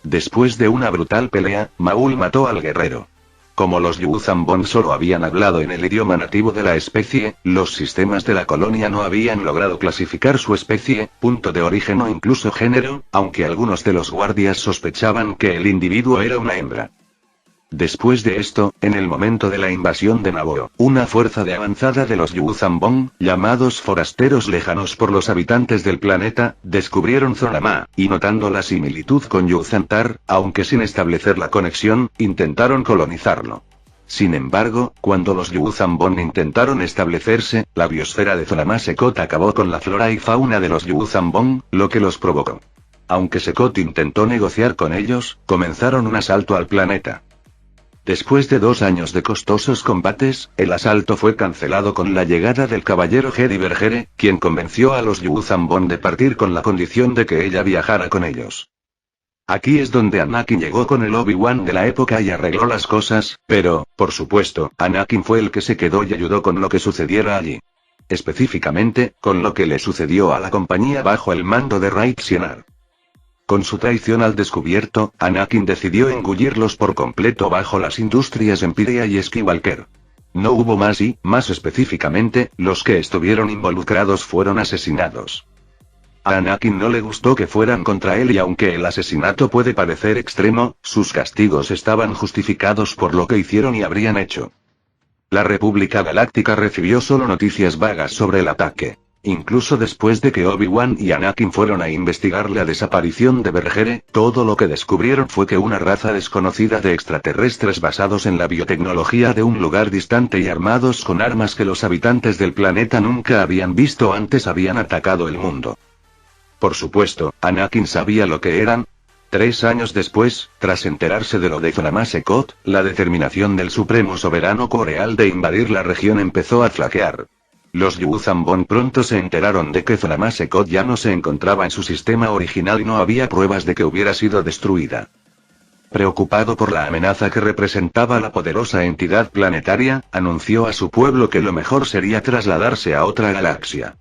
Después de una brutal pelea, Maul mató al guerrero. Como los Yuzambon solo habían hablado en el idioma nativo de la especie, los sistemas de la colonia no habían logrado clasificar su especie, punto de origen o incluso género, aunque algunos de los guardias sospechaban que el individuo era una hembra. Después de esto, en el momento de la invasión de Naboo, una fuerza de avanzada de los Yuzambon, llamados forasteros lejanos por los habitantes del planeta, descubrieron Zonama, y notando la similitud con Yuzantar, aunque sin establecer la conexión, intentaron colonizarlo. Sin embargo, cuando los Yuzambon intentaron establecerse, la biosfera de Zonamasecot acabó con la flora y fauna de los Yuzambon, lo que los provocó. Aunque Secot intentó negociar con ellos, comenzaron un asalto al planeta. Después de 2 años de costosos combates, el asalto fue cancelado con la llegada del caballero Jedi Bergere, quien convenció a los Yuzambon de partir con la condición de que ella viajara con ellos. Aquí es donde Anakin llegó con el Obi-Wan de la época y arregló las cosas, pero, por supuesto, Anakin fue el que se quedó y ayudó con lo que sucediera allí. Específicamente, con lo que le sucedió a la compañía bajo el mando de Raid Sienar. Con su traición al descubierto, Anakin decidió engullirlos por completo bajo las industrias Empire y Skywalker. No hubo más y, más específicamente, los que estuvieron involucrados fueron asesinados. A Anakin no le gustó que fueran contra él y aunque el asesinato puede parecer extremo, sus castigos estaban justificados por lo que hicieron y habrían hecho. La República Galáctica recibió solo noticias vagas sobre el ataque. Incluso después de que Obi-Wan y Anakin fueron a investigar la desaparición de Bergere, todo lo que descubrieron fue que una raza desconocida de extraterrestres basados en la biotecnología de un lugar distante y armados con armas que los habitantes del planeta nunca habían visto antes habían atacado el mundo. Por supuesto, Anakin sabía lo que eran. 3 años después, tras enterarse de lo de Zonamasecot, la determinación del Supremo Soberano Coreal de invadir la región empezó a flaquear. Los Yuzambon pronto se enteraron de que Zonamasecot ya no se encontraba en su sistema original y no había pruebas de que hubiera sido destruida. Preocupado por la amenaza que representaba la poderosa entidad planetaria, anunció a su pueblo que lo mejor sería trasladarse a otra galaxia.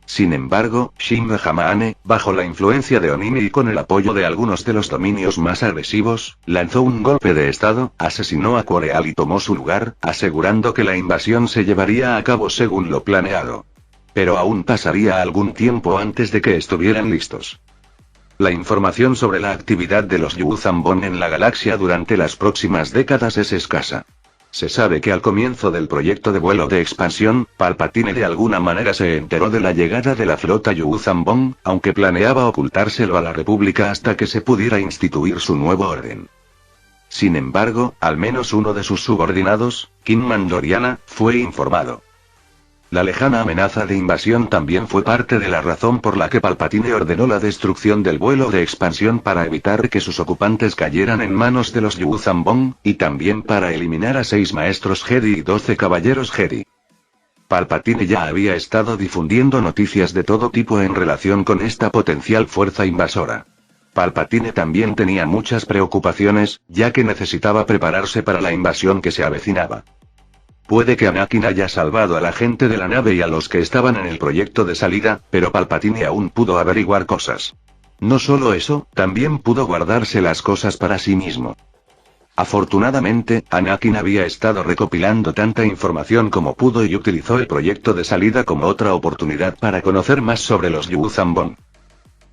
Sin embargo, Shin Hamaane, bajo la influencia de Onimi y con el apoyo de algunos de los dominios más agresivos, lanzó un golpe de estado, asesinó a Coreal y tomó su lugar, asegurando que la invasión se llevaría a cabo según lo planeado. Pero aún pasaría algún tiempo antes de que estuvieran listos. La información sobre la actividad de los Yuzambon en la galaxia durante las próximas décadas es escasa. Se sabe que al comienzo del proyecto de vuelo de expansión, Palpatine de alguna manera se enteró de la llegada de la flota Yuzambon, aunque planeaba ocultárselo a la República hasta que se pudiera instituir su nuevo orden. Sin embargo, al menos uno de sus subordinados, Kin Mandoriana, fue informado. La lejana amenaza de invasión también fue parte de la razón por la que Palpatine ordenó la destrucción del vuelo de expansión para evitar que sus ocupantes cayeran en manos de los Yuzambon, y también para eliminar a 6 maestros Jedi y 12 caballeros Jedi. Palpatine ya había estado difundiendo noticias de todo tipo en relación con esta potencial fuerza invasora. Palpatine también tenía muchas preocupaciones, ya que necesitaba prepararse para la invasión que se avecinaba. Puede que Anakin haya salvado a la gente de la nave y a los que estaban en el proyecto de salida, pero Palpatine aún pudo averiguar cosas. No solo eso, también pudo guardarse las cosas para sí mismo. Afortunadamente, Anakin había estado recopilando tanta información como pudo y utilizó el proyecto de salida como otra oportunidad para conocer más sobre los Yuuzhan Vong.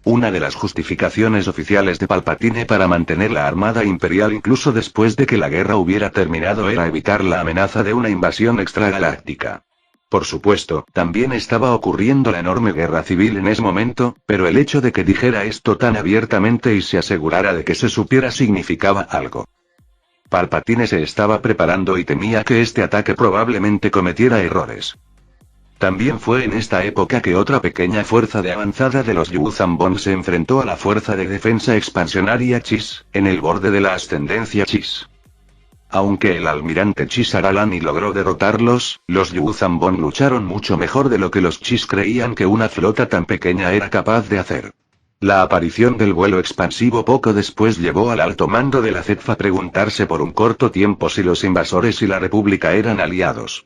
Una de las justificaciones oficiales de Palpatine para mantener la Armada Imperial incluso después de que la guerra hubiera terminado era evitar la amenaza de una invasión extragaláctica. Por supuesto, también estaba ocurriendo la enorme guerra civil en ese momento, pero el hecho de que dijera esto tan abiertamente y se asegurara de que se supiera significaba algo. Palpatine se estaba preparando y temía que este ataque probablemente cometiera errores. También fue en esta época que otra pequeña fuerza de avanzada de los Yuuzhan Vong se enfrentó a la fuerza de defensa expansionaria Chiss, en el borde de la ascendencia Chiss. Aunque el almirante Chiss Aralani logró derrotarlos, los Yuuzhan Vong lucharon mucho mejor de lo que los Chiss creían que una flota tan pequeña era capaz de hacer. La aparición del vuelo expansivo poco después llevó al alto mando de la ZEPF a preguntarse por un corto tiempo si los invasores y la República eran aliados.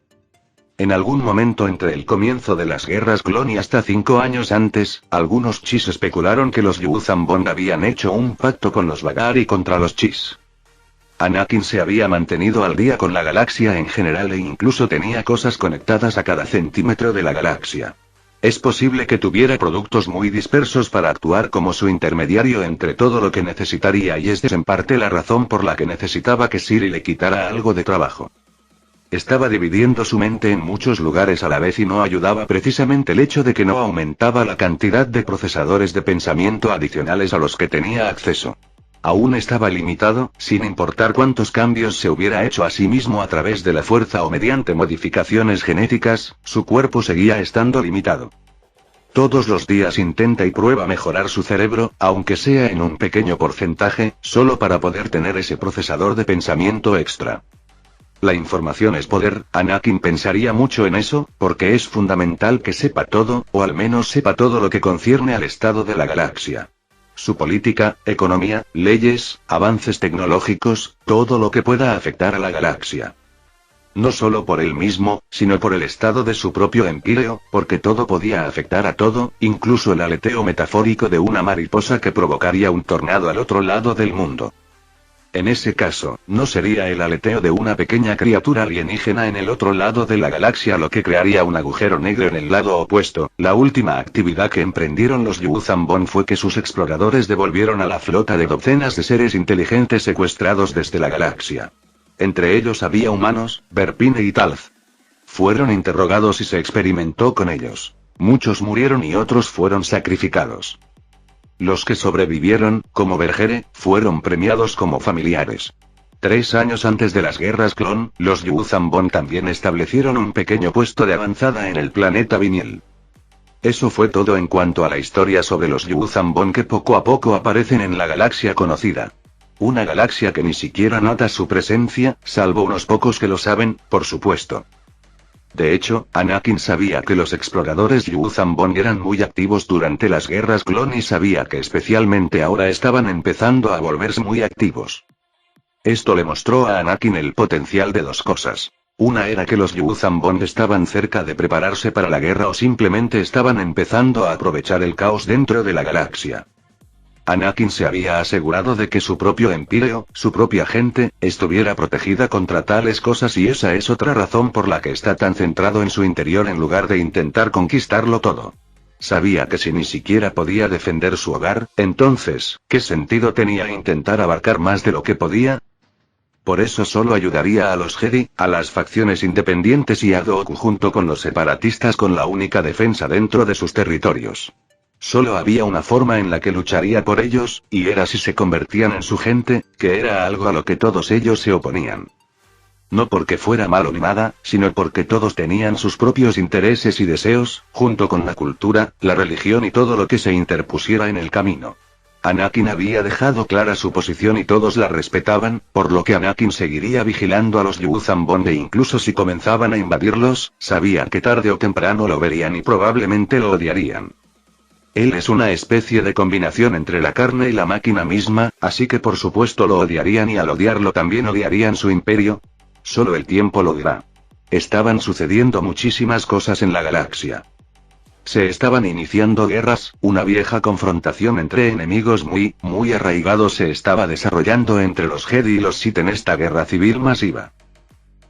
En algún momento entre el comienzo de las guerras clon y hasta 5 años antes, algunos Chiss especularon que los Yuuzhan Vong habían hecho un pacto con los Bagari contra los Chiss. Anakin se había mantenido al día con la galaxia en general e incluso tenía cosas conectadas a cada centímetro de la galaxia. Es posible que tuviera productos muy dispersos para actuar como su intermediario entre todo lo que necesitaría y es en parte la razón por la que necesitaba que Siri le quitara algo de trabajo. Estaba dividiendo su mente en muchos lugares a la vez y no ayudaba precisamente el hecho de que no aumentaba la cantidad de procesadores de pensamiento adicionales a los que tenía acceso. Aún estaba limitado, sin importar cuántos cambios se hubiera hecho a sí mismo a través de la fuerza o mediante modificaciones genéticas, su cuerpo seguía estando limitado. Todos los días intenta y prueba mejorar su cerebro, aunque sea en un pequeño porcentaje, solo para poder tener ese procesador de pensamiento extra. La información es poder, Anakin pensaría mucho en eso, porque es fundamental que sepa todo, o al menos sepa todo lo que concierne al estado de la galaxia. Su política, economía, leyes, avances tecnológicos, todo lo que pueda afectar a la galaxia. No solo por él mismo, sino por el estado de su propio imperio, porque todo podía afectar a todo, incluso el aleteo metafórico de una mariposa que provocaría un tornado al otro lado del mundo. En ese caso, no sería el aleteo de una pequeña criatura alienígena en el otro lado de la galaxia lo que crearía un agujero negro en el lado opuesto. La última actividad que emprendieron los Yuuzhan Vong fue que sus exploradores devolvieron a la flota de docenas de seres inteligentes secuestrados desde la galaxia. Entre ellos había humanos, Verpine y Talz. Fueron interrogados y se experimentó con ellos. Muchos murieron y otros fueron sacrificados. Los que sobrevivieron, como Bergere, fueron premiados como familiares. 3 años antes de las guerras clon, los Yuuzhan Vong también establecieron un pequeño puesto de avanzada en el planeta Viniel. Eso fue todo en cuanto a la historia sobre los Yuuzhan Vong que poco a poco aparecen en la galaxia conocida. Una galaxia que ni siquiera nota su presencia, salvo unos pocos que lo saben, por supuesto. De hecho, Anakin sabía que los exploradores Yuuzhan Vong eran muy activos durante las guerras clon y sabía que especialmente ahora estaban empezando a volverse muy activos. Esto le mostró a Anakin el potencial de 2 cosas. Una era que los Yuuzhan Vong estaban cerca de prepararse para la guerra o simplemente estaban empezando a aprovechar el caos dentro de la galaxia. Anakin se había asegurado de que su propio imperio, su propia gente, estuviera protegida contra tales cosas y esa es otra razón por la que está tan centrado en su interior en lugar de intentar conquistarlo todo. Sabía que si ni siquiera podía defender su hogar, entonces, ¿qué sentido tenía intentar abarcar más de lo que podía? Por eso solo ayudaría a los Jedi, a las facciones independientes y a Dooku junto con los separatistas con la única defensa dentro de sus territorios. Solo había una forma en la que lucharía por ellos, y era si se convertían en su gente, que era algo a lo que todos ellos se oponían. No porque fuera malo ni nada, sino porque todos tenían sus propios intereses y deseos, junto con la cultura, la religión y todo lo que se interpusiera en el camino. Anakin había dejado clara su posición y todos la respetaban, por lo que Anakin seguiría vigilando a los Yuuzhan Vong e incluso si comenzaban a invadirlos, sabía que tarde o temprano lo verían y probablemente lo odiarían. Él es una especie de combinación entre la carne y la máquina misma, así que por supuesto lo odiarían y al odiarlo también odiarían su imperio. Solo el tiempo lo dirá. Estaban sucediendo muchísimas cosas en la galaxia. Se estaban iniciando guerras, una vieja confrontación entre enemigos muy arraigados se estaba desarrollando entre los Jedi y los Sith en esta guerra civil masiva.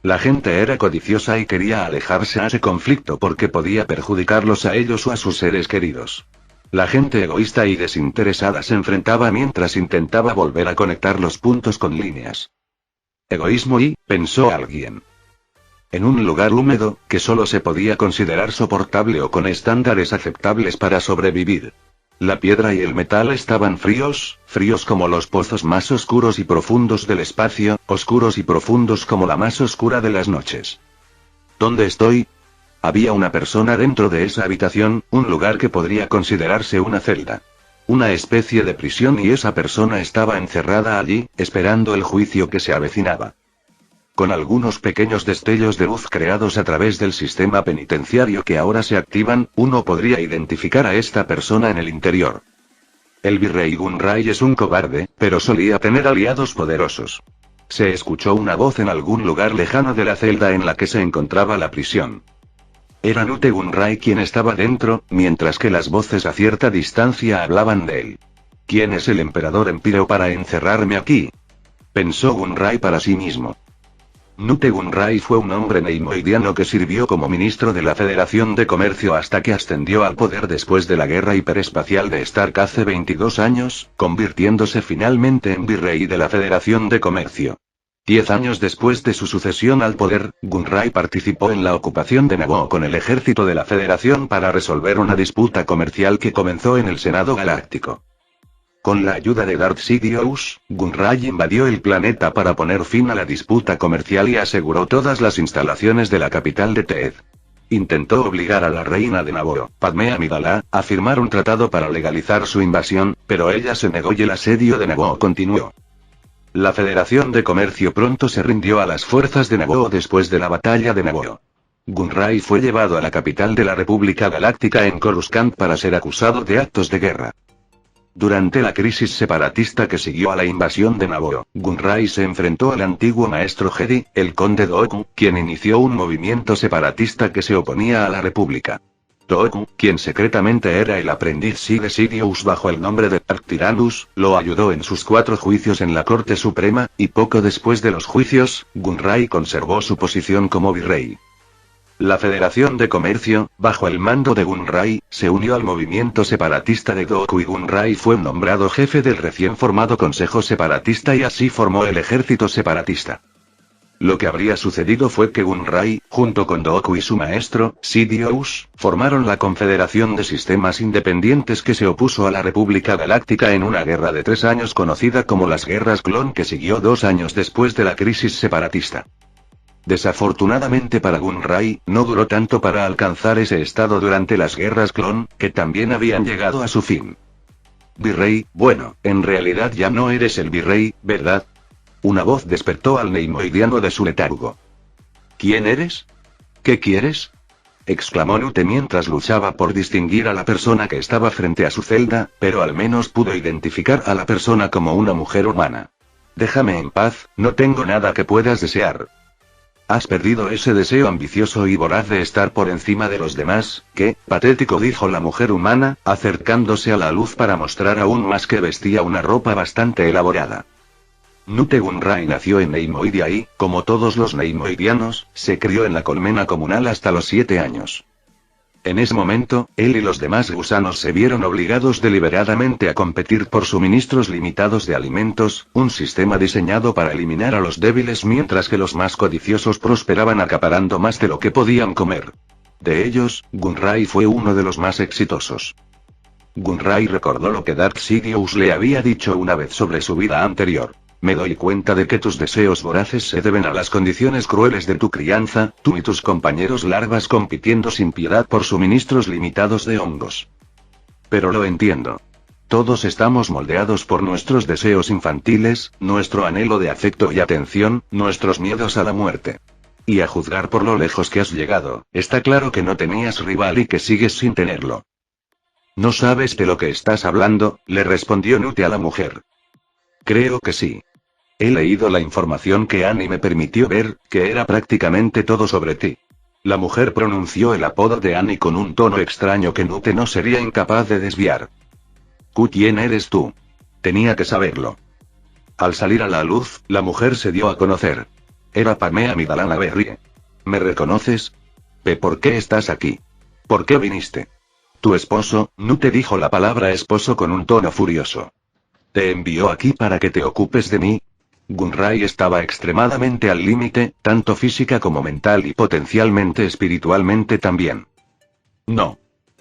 La gente era codiciosa y quería alejarse a ese conflicto porque podía perjudicarlos a ellos o a sus seres queridos. La gente egoísta y desinteresada se enfrentaba mientras intentaba volver a conectar los puntos con líneas. Egoísmo pensó alguien. En un lugar húmedo, que solo se podía considerar soportable o con estándares aceptables para sobrevivir. La piedra y el metal estaban fríos como los pozos más oscuros y profundos del espacio, oscuros y profundos como la más oscura de las noches. ¿Dónde estoy? Había una persona dentro de esa habitación, un lugar que podría considerarse una celda. Una especie de prisión y esa persona estaba encerrada allí, esperando el juicio que se avecinaba. Con algunos pequeños destellos de luz creados a través del sistema penitenciario que ahora se activan, uno podría identificar a esta persona en el interior. El virrey Gunray es un cobarde, pero solía tener aliados poderosos. Se escuchó una voz en algún lugar lejano de la celda en la que se encontraba la prisión. Era Nute Gunray quien estaba dentro, mientras que las voces a cierta distancia hablaban de él. ¿Quién es el emperador Empíreo para encerrarme aquí?, pensó Gunray para sí mismo. Nute Gunray fue un hombre neimoidiano que sirvió como ministro de la Federación de Comercio hasta que ascendió al poder después de la guerra hiperespacial de Stark hace 22 años, convirtiéndose finalmente en virrey de la Federación de Comercio. 10 años después de su sucesión al poder, Gunray participó en la ocupación de Naboo con el ejército de la Federación para resolver una disputa comercial que comenzó en el Senado Galáctico. Con la ayuda de Darth Sidious, Gunray invadió el planeta para poner fin a la disputa comercial y aseguró todas las instalaciones de la capital de Teed. Intentó obligar a la reina de Naboo, Padmé Amidala, a firmar un tratado para legalizar su invasión, pero ella se negó y el asedio de Naboo continuó. La Federación de Comercio pronto se rindió a las fuerzas de Naboo después de la batalla de Naboo. Gunray fue llevado a la capital de la República Galáctica en Coruscant para ser acusado de actos de guerra. Durante la crisis separatista que siguió a la invasión de Naboo, Gunray se enfrentó al antiguo maestro Jedi, el conde Dooku, quien inició un movimiento separatista que se oponía a la República. Dooku, quien secretamente era el aprendiz de Sidious bajo el nombre de Darth Tyrannus, lo ayudó en sus 4 juicios en la Corte Suprema, y poco después de los juicios, Gunray conservó su posición como virrey. La Federación de Comercio, bajo el mando de Gunray, se unió al movimiento separatista de Dooku y Gunray fue nombrado jefe del recién formado Consejo Separatista y así formó el ejército separatista. Lo que habría sucedido fue que Gunray, junto con Dooku y su maestro, Sidious, formaron la Confederación de Sistemas Independientes que se opuso a la República Galáctica en una guerra de 3 años conocida como las Guerras Clon que siguió 2 años después de la crisis separatista. Desafortunadamente para Gunray, no duró tanto para alcanzar ese estado durante las guerras clon, que también habían llegado a su fin. Virrey, bueno, en realidad ya no eres el virrey, ¿verdad? Una voz despertó al neimoidiano de su letargo. ¿Quién eres? ¿Qué quieres?, exclamó Nute mientras luchaba por distinguir a la persona que estaba frente a su celda, pero al menos pudo identificar a la persona como una mujer humana. Déjame en paz, no tengo nada que puedas desear. Has perdido ese deseo ambicioso y voraz de estar por encima de los demás, ¿qué? Patético, dijo la mujer humana, acercándose a la luz para mostrar aún más que vestía una ropa bastante elaborada. Nute Gunray nació en Neimoidia y, como todos los neimoidianos, se crió en la colmena comunal hasta los 7 años. En ese momento, él y los demás gusanos se vieron obligados deliberadamente a competir por suministros limitados de alimentos, un sistema diseñado para eliminar a los débiles mientras que los más codiciosos prosperaban acaparando más de lo que podían comer. De ellos, Gunray fue uno de los más exitosos. Gunray recordó lo que Darth Sidious le había dicho una vez sobre su vida anterior. Me doy cuenta de que tus deseos voraces se deben a las condiciones crueles de tu crianza, tú y tus compañeros larvas compitiendo sin piedad por suministros limitados de hongos. Pero lo entiendo. Todos estamos moldeados por nuestros deseos infantiles, nuestro anhelo de afecto y atención, nuestros miedos a la muerte. Y a juzgar por lo lejos que has llegado, está claro que no tenías rival y que sigues sin tenerlo. No sabes de lo que estás hablando, le respondió Nute a la mujer. Creo que sí. He leído la información que Annie me permitió ver, que era prácticamente todo sobre ti. La mujer pronunció el apodo de Annie con un tono extraño que Nute no sería incapaz de desviar. ¿Quién eres tú? Tenía que saberlo. Al salir a la luz, la mujer se dio a conocer. Era Padmé Amidalana Berrie. ¿Me reconoces? ¿Por qué estás aquí? ¿Por qué viniste? Tu esposo, Nute dijo la palabra esposo con un tono furioso. ¿Te envió aquí para que te ocupes de mí? Gunray estaba extremadamente al límite, tanto física como mental y potencialmente espiritualmente también. No.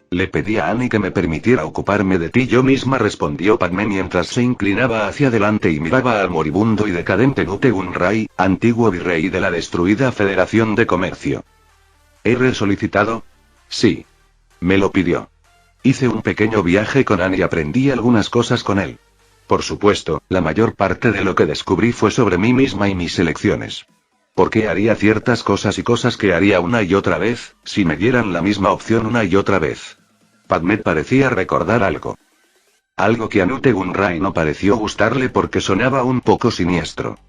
Le pedí a Annie que me permitiera ocuparme de ti yo misma, respondió Padmé mientras se inclinaba hacia adelante y miraba al moribundo y decadente Nute Gunray, antiguo virrey de la destruida Federación de Comercio. ¿He solicitado? Sí. Me lo pidió. Hice un pequeño viaje con Annie y aprendí algunas cosas con él. Por supuesto, la mayor parte de lo que descubrí fue sobre mí misma y mis elecciones. ¿Por qué haría ciertas cosas y cosas que haría una y otra vez, si me dieran la misma opción una y otra vez? Padmé parecía recordar algo. Algo que a Nute Gunray no pareció gustarle porque sonaba un poco siniestro.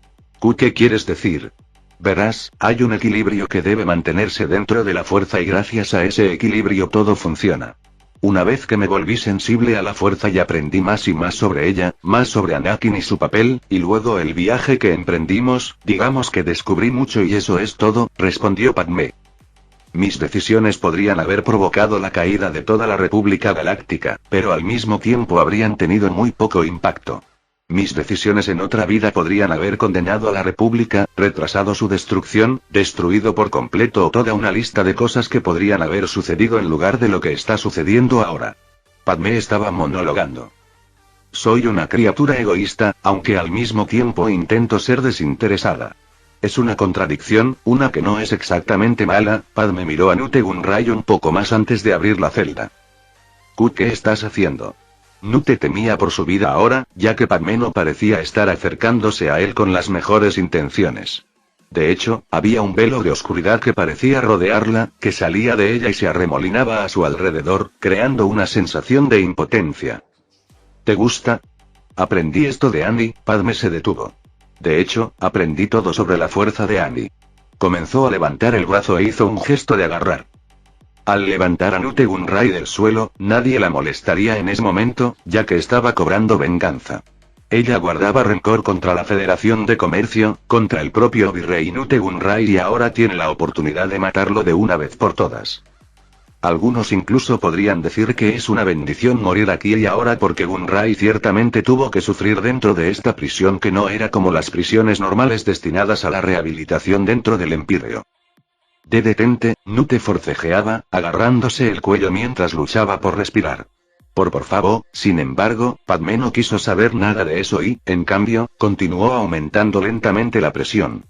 ¿Qué quieres decir? Verás, hay un equilibrio que debe mantenerse dentro de la fuerza y gracias a ese equilibrio todo funciona. Una vez que me volví sensible a la fuerza y aprendí más y más sobre ella, más sobre Anakin y su papel, y luego el viaje que emprendimos, digamos que descubrí mucho y eso es todo, respondió Padmé. Mis decisiones podrían haber provocado la caída de toda la República Galáctica, pero al mismo tiempo habrían tenido muy poco impacto. Mis decisiones en otra vida podrían haber condenado a la República, retrasado su destrucción, destruido por completo toda una lista de cosas que podrían haber sucedido en lugar de lo que está sucediendo ahora. Padmé estaba monologando. Soy una criatura egoísta, aunque al mismo tiempo intento ser desinteresada. Es una contradicción, una que no es exactamente mala. Padmé miró a Nute Gunray un poco más antes de abrir la celda. ¿Qué estás haciendo? Nute temía por su vida ahora, ya que Padmé no parecía estar acercándose a él con las mejores intenciones. De hecho, había un velo de oscuridad que parecía rodearla, que salía de ella y se arremolinaba a su alrededor, creando una sensación de impotencia. ¿Te gusta? Aprendí esto de Annie. Padmé se detuvo. De hecho, aprendí todo sobre la fuerza de Annie. Comenzó a levantar el brazo e hizo un gesto de agarrar. Al levantar a Nute Gunray del suelo, nadie la molestaría en ese momento, ya que estaba cobrando venganza. Ella guardaba rencor contra la Federación de Comercio, contra el propio virrey Nute Gunray y ahora tiene la oportunidad de matarlo de una vez por todas. Algunos incluso podrían decir que es una bendición morir aquí y ahora porque Gunray ciertamente tuvo que sufrir dentro de esta prisión que no era como las prisiones normales destinadas a la rehabilitación dentro del Empíreo. Detente, Nute forcejeaba, agarrándose el cuello mientras luchaba por respirar. Por favor, sin embargo, Padmé no quiso saber nada de eso y, en cambio, continuó aumentando lentamente la presión.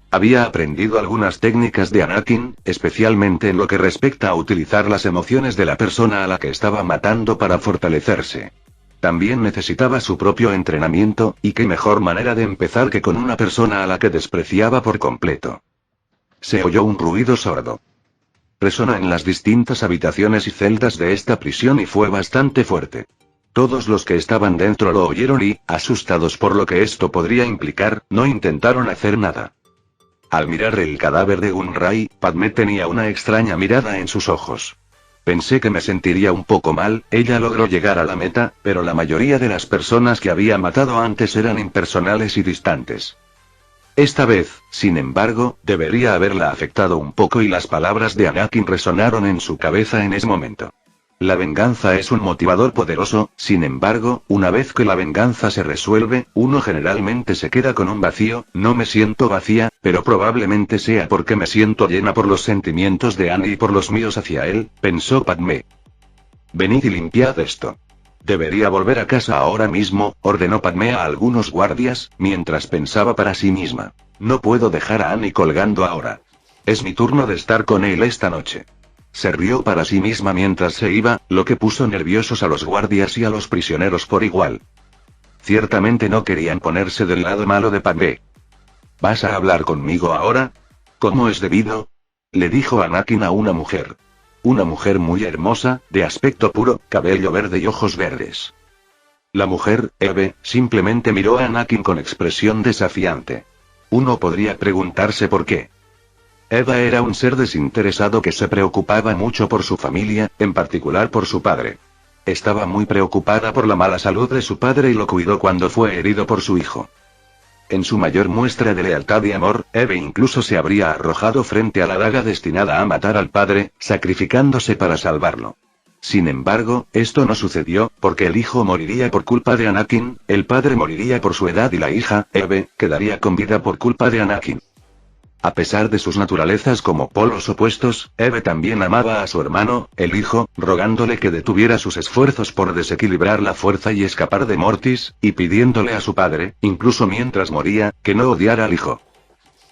Había aprendido algunas técnicas de Anakin, especialmente en lo que respecta a utilizar las emociones de la persona a la que estaba matando para fortalecerse. También necesitaba su propio entrenamiento, y qué mejor manera de empezar que con una persona a la que despreciaba por completo. Se oyó un ruido sordo. Resonó en las distintas habitaciones y celdas de esta prisión y fue bastante fuerte. Todos los que estaban dentro lo oyeron y, asustados por lo que esto podría implicar, no intentaron hacer nada. Al mirar el cadáver de Gunray, Padmé tenía una extraña mirada en sus ojos. Pensé que me sentiría un poco mal. Ella logró llegar a la meta, pero la mayoría de las personas que había matado antes eran impersonales y distantes. Esta vez, sin embargo, debería haberla afectado un poco y las palabras de Anakin resonaron en su cabeza en ese momento. La venganza es un motivador poderoso, sin embargo, una vez que la venganza se resuelve, uno generalmente se queda con un vacío. No me siento vacía, pero probablemente sea porque me siento llena por los sentimientos de Annie y por los míos hacia él, pensó Padmé. Venid y limpiad esto. Debería volver a casa ahora mismo, ordenó Padmé a algunos guardias, mientras pensaba para sí misma. No puedo dejar a Annie colgando ahora. Es mi turno de estar con él esta noche. Se rió para sí misma mientras se iba, lo que puso nerviosos a los guardias y a los prisioneros por igual. Ciertamente no querían ponerse del lado malo de Padmé. ¿Vas a hablar conmigo ahora? ¿Cómo es debido? Le dijo Anakin a una mujer. Una mujer muy hermosa, de aspecto puro, cabello verde y ojos verdes. La mujer, Eve, simplemente miró a Anakin con expresión desafiante. Uno podría preguntarse por qué. Eva era un ser desinteresado que se preocupaba mucho por su familia, en particular por su padre. Estaba muy preocupada por la mala salud de su padre y lo cuidó cuando fue herido por su hijo. En su mayor muestra de lealtad y amor, Eve incluso se habría arrojado frente a la daga destinada a matar al padre, sacrificándose para salvarlo. Sin embargo, esto no sucedió, porque el hijo moriría por culpa de Anakin, el padre moriría por su edad y la hija, Eve, quedaría con vida por culpa de Anakin. A pesar de sus naturalezas como polos opuestos, Eve también amaba a su hermano, el hijo, rogándole que detuviera sus esfuerzos por desequilibrar la fuerza y escapar de Mortis, y pidiéndole a su padre, incluso mientras moría, que no odiara al hijo.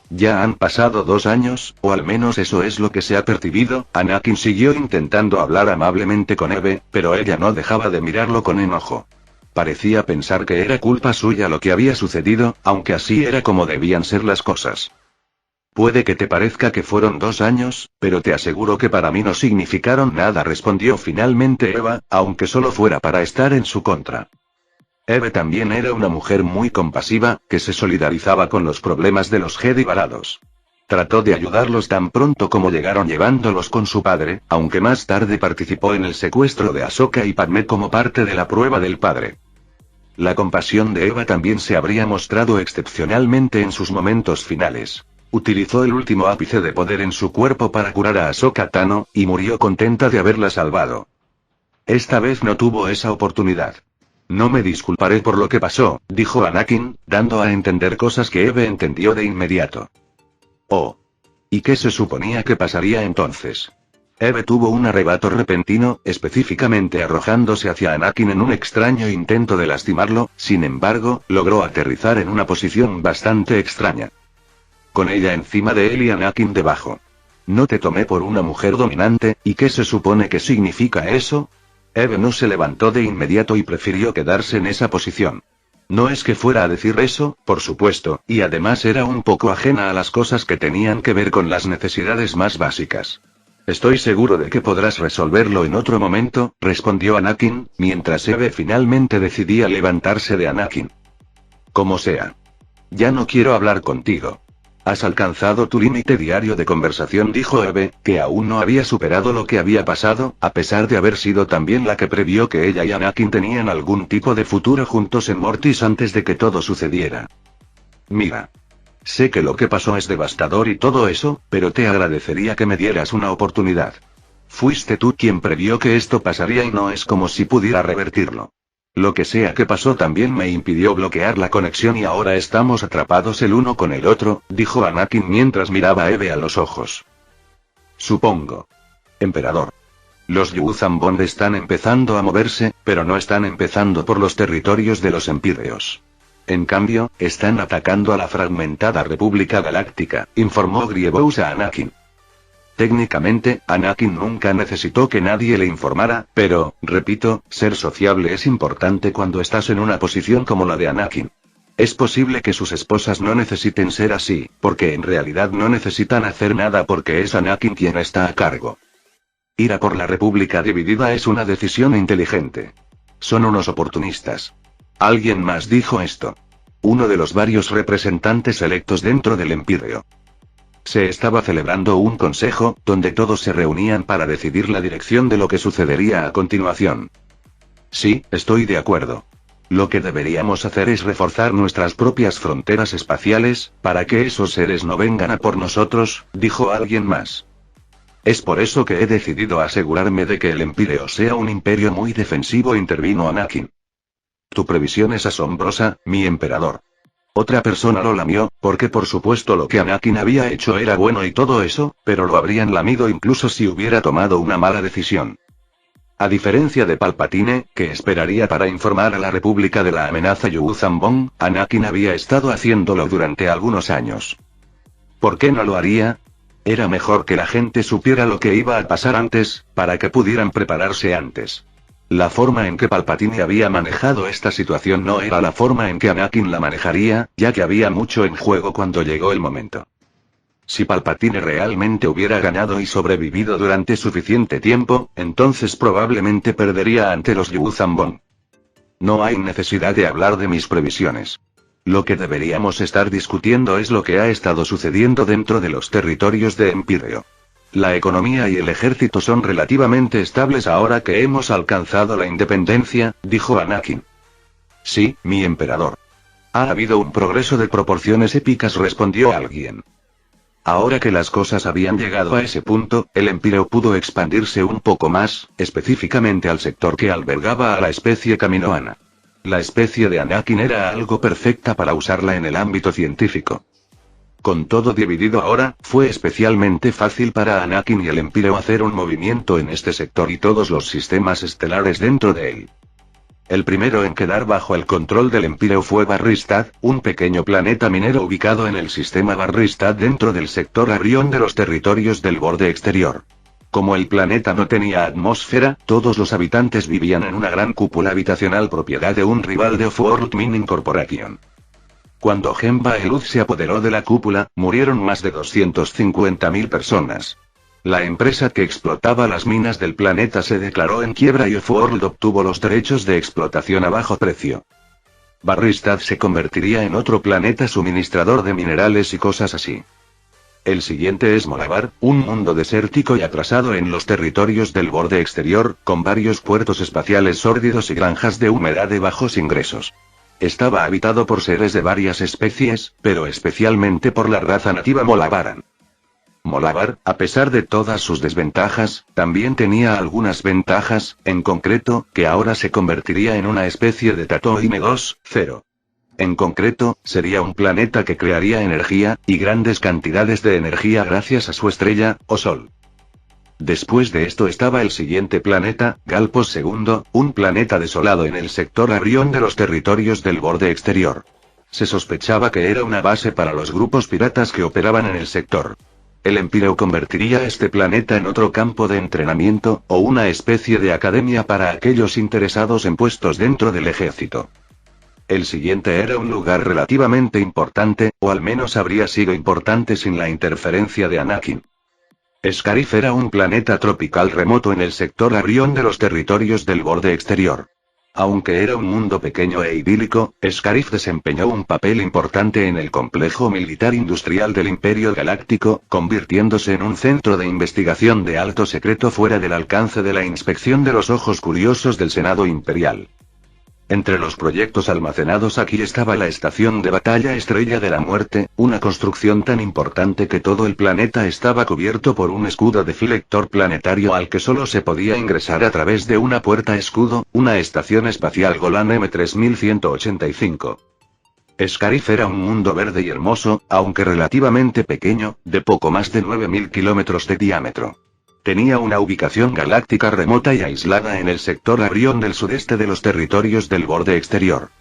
Ya han pasado 2 años, o al menos eso es lo que se ha percibido. Anakin siguió intentando hablar amablemente con Eve, pero ella no dejaba de mirarlo con enojo. Parecía pensar que era culpa suya lo que había sucedido, aunque así era como debían ser las cosas. Puede que te parezca que fueron 2 años, pero te aseguro que para mí no significaron nada, respondió finalmente Eva, aunque solo fuera para estar en su contra. Eve también era una mujer muy compasiva, que se solidarizaba con los problemas de los Jedi varados. Trató de ayudarlos tan pronto como llegaron llevándolos con su padre, aunque más tarde participó en el secuestro de Ahsoka y Padmé como parte de la prueba del padre. La compasión de Eva también se habría mostrado excepcionalmente en sus momentos finales. Utilizó el último ápice de poder en su cuerpo para curar a Ahsoka Tano, y murió contenta de haberla salvado. Esta vez no tuvo esa oportunidad. No me disculparé por lo que pasó, dijo Anakin, dando a entender cosas que Eve entendió de inmediato. Oh. ¿Y qué se suponía que pasaría entonces? Eve tuvo un arrebato repentino, específicamente arrojándose hacia Anakin en un extraño intento de lastimarlo, sin embargo, logró aterrizar en una posición bastante extraña. Con ella encima de él y Anakin debajo. No te tomé por una mujer dominante, ¿y qué se supone que significa eso? Eve no se levantó de inmediato y prefirió quedarse en esa posición. No es que fuera a decir eso, por supuesto, y además era un poco ajena a las cosas que tenían que ver con las necesidades más básicas. Estoy seguro de que podrás resolverlo en otro momento, respondió Anakin, mientras Eve finalmente decidía levantarse de Anakin. Como sea. Ya no quiero hablar contigo. Has alcanzado tu límite diario de conversación, dijo Eve, que aún no había superado lo que había pasado, a pesar de haber sido también la que previó que ella y Anakin tenían algún tipo de futuro juntos en Mortis antes de que todo sucediera. Mira. Sé que lo que pasó es devastador y todo eso, pero te agradecería que me dieras una oportunidad. Fuiste tú quien previó que esto pasaría y no es como si pudiera revertirlo. Lo que sea que pasó también me impidió bloquear la conexión y ahora estamos atrapados el uno con el otro, dijo Anakin mientras miraba a Eve a los ojos. Supongo. Emperador. Los Yuuzhan Vong están empezando a moverse, pero no están empezando por los territorios de los Empíreos. En cambio, están atacando a la fragmentada República Galáctica, informó Grievous a Anakin. Técnicamente, Anakin nunca necesitó que nadie le informara, pero, repito, ser sociable es importante cuando estás en una posición como la de Anakin. Es posible que sus esposas no necesiten ser así, porque en realidad no necesitan hacer nada porque es Anakin quien está a cargo. Ir a por la República dividida es una decisión inteligente. Son unos oportunistas. Alguien más dijo esto. Uno de los varios representantes electos dentro del Empíreo. Se estaba celebrando un consejo, donde todos se reunían para decidir la dirección de lo que sucedería a continuación. Sí, estoy de acuerdo. Lo que deberíamos hacer es reforzar nuestras propias fronteras espaciales, para que esos seres no vengan a por nosotros, dijo alguien más. Es por eso que he decidido asegurarme de que el Empíreo sea un imperio muy defensivo, intervino Anakin. Tu previsión es asombrosa, mi emperador. Otra persona lo lamió, porque por supuesto lo que Anakin había hecho era bueno y todo eso, pero lo habrían lamido incluso si hubiera tomado una mala decisión. A diferencia de Palpatine, que esperaría para informar a la República de la amenaza Yuuzhan Vong, Anakin había estado haciéndolo durante algunos años. ¿Por qué no lo haría? Era mejor que la gente supiera lo que iba a pasar antes, para que pudieran prepararse antes. La forma en que Palpatine había manejado esta situación no era la forma en que Anakin la manejaría, ya que había mucho en juego cuando llegó el momento. Si Palpatine realmente hubiera ganado y sobrevivido durante suficiente tiempo, entonces probablemente perdería ante los Yuuzhan Vong. No hay necesidad de hablar de mis previsiones. Lo que deberíamos estar discutiendo es lo que ha estado sucediendo dentro de los territorios de Empíreo. La economía y el ejército son relativamente estables ahora que hemos alcanzado la independencia, dijo Anakin. Sí, mi emperador. Ha habido un progreso de proporciones épicas, respondió alguien. Ahora que las cosas habían llegado a ese punto, el Empíreo pudo expandirse un poco más, específicamente al sector que albergaba a la especie caminoana. La especie de Anakin era algo perfecta para usarla en el ámbito científico. Con todo dividido ahora, fue especialmente fácil para Anakin y el Empíreo hacer un movimiento en este sector y todos los sistemas estelares dentro de él. El primero en quedar bajo el control del Empíreo fue Barristad, un pequeño planeta minero ubicado en el sistema Barristad dentro del sector Arrión de los territorios del borde exterior. Como el planeta no tenía atmósfera, todos los habitantes vivían en una gran cúpula habitacional propiedad de un rival de Off-World Mining Corporation. Cuando Gemba Eluz se apoderó de la cúpula, murieron más de 250.000 personas. La empresa que explotaba las minas del planeta se declaró en quiebra y Off-World obtuvo los derechos de explotación a bajo precio. Barristad se convertiría en otro planeta suministrador de minerales y cosas así. El siguiente es Molabar, un mundo desértico y atrasado en los territorios del borde exterior, con varios puertos espaciales sórdidos y granjas de humedad de bajos ingresos. Estaba habitado por seres de varias especies, pero especialmente por la raza nativa Molabaran. Molabar, a pesar de todas sus desventajas, también tenía algunas ventajas, en concreto, que ahora se convertiría en una especie de Tatooine 2.0. En concreto, sería un planeta que crearía energía, y grandes cantidades de energía gracias a su estrella, o sol. Después de esto estaba el siguiente planeta, Galpos II, un planeta desolado en el sector Arrión de los territorios del borde exterior. Se sospechaba que era una base para los grupos piratas que operaban en el sector. El Empíreo convertiría este planeta en otro campo de entrenamiento, o una especie de academia para aquellos interesados en puestos dentro del ejército. El siguiente era un lugar relativamente importante, o al menos habría sido importante sin la interferencia de Anakin. Scarif era un planeta tropical remoto en el sector Arrión de los territorios del borde exterior. Aunque era un mundo pequeño e idílico, Scarif desempeñó un papel importante en el complejo militar industrial del Imperio Galáctico, convirtiéndose en un centro de investigación de alto secreto fuera del alcance de la inspección de los ojos curiosos del Senado Imperial. Entre los proyectos almacenados aquí estaba la estación de batalla Estrella de la Muerte, una construcción tan importante que todo el planeta estaba cubierto por un escudo deflector planetario al que solo se podía ingresar a través de una puerta escudo, una estación espacial Golan M3185. Scarif era un mundo verde y hermoso, aunque relativamente pequeño, de poco más de 9.000 kilómetros de diámetro. Tenía una ubicación galáctica remota y aislada en el sector Arrión del sudeste de los territorios del borde exterior.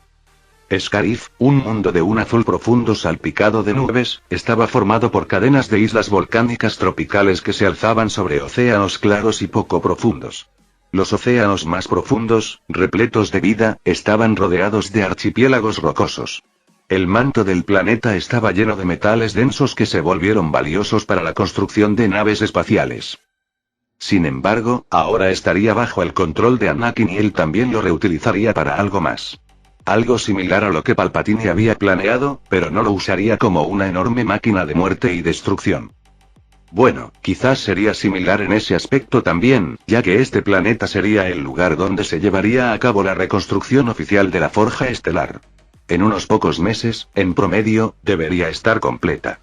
Scarif, un mundo de un azul profundo salpicado de nubes, estaba formado por cadenas de islas volcánicas tropicales que se alzaban sobre océanos claros y poco profundos. Los océanos más profundos, repletos de vida, estaban rodeados de archipiélagos rocosos. El manto del planeta estaba lleno de metales densos que se volvieron valiosos para la construcción de naves espaciales. Sin embargo, ahora estaría bajo el control de Anakin y él también lo reutilizaría para algo más. Algo similar a lo que Palpatine había planeado, pero no lo usaría como una enorme máquina de muerte y destrucción. Bueno, quizás sería similar en ese aspecto también, ya que este planeta sería el lugar donde se llevaría a cabo la reconstrucción oficial de la Forja Estelar. En unos pocos meses, en promedio, debería estar completa.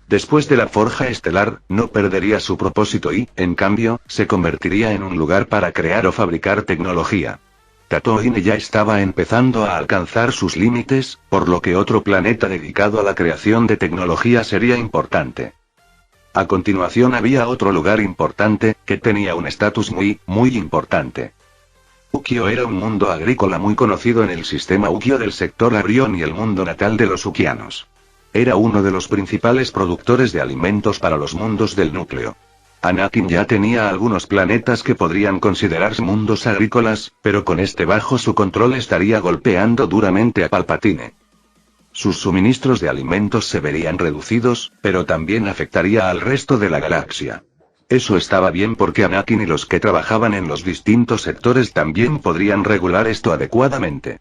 Después de la Forja Estelar, no perdería su propósito y, en cambio, se convertiría en un lugar para crear o fabricar tecnología. Tatooine ya estaba empezando a alcanzar sus límites, por lo que otro planeta dedicado a la creación de tecnología sería importante. A continuación había otro lugar importante, que tenía un estatus muy importante. Ukio era un mundo agrícola muy conocido en el sistema Ukio del sector Arrión y el mundo natal de los ukianos. Era uno de los principales productores de alimentos para los mundos del núcleo. Anakin ya tenía algunos planetas que podrían considerarse mundos agrícolas, pero con este bajo su control estaría golpeando duramente a Palpatine. Sus suministros de alimentos se verían reducidos, pero también afectaría al resto de la galaxia. Eso estaba bien porque Anakin y los que trabajaban en los distintos sectores también podrían regular esto adecuadamente.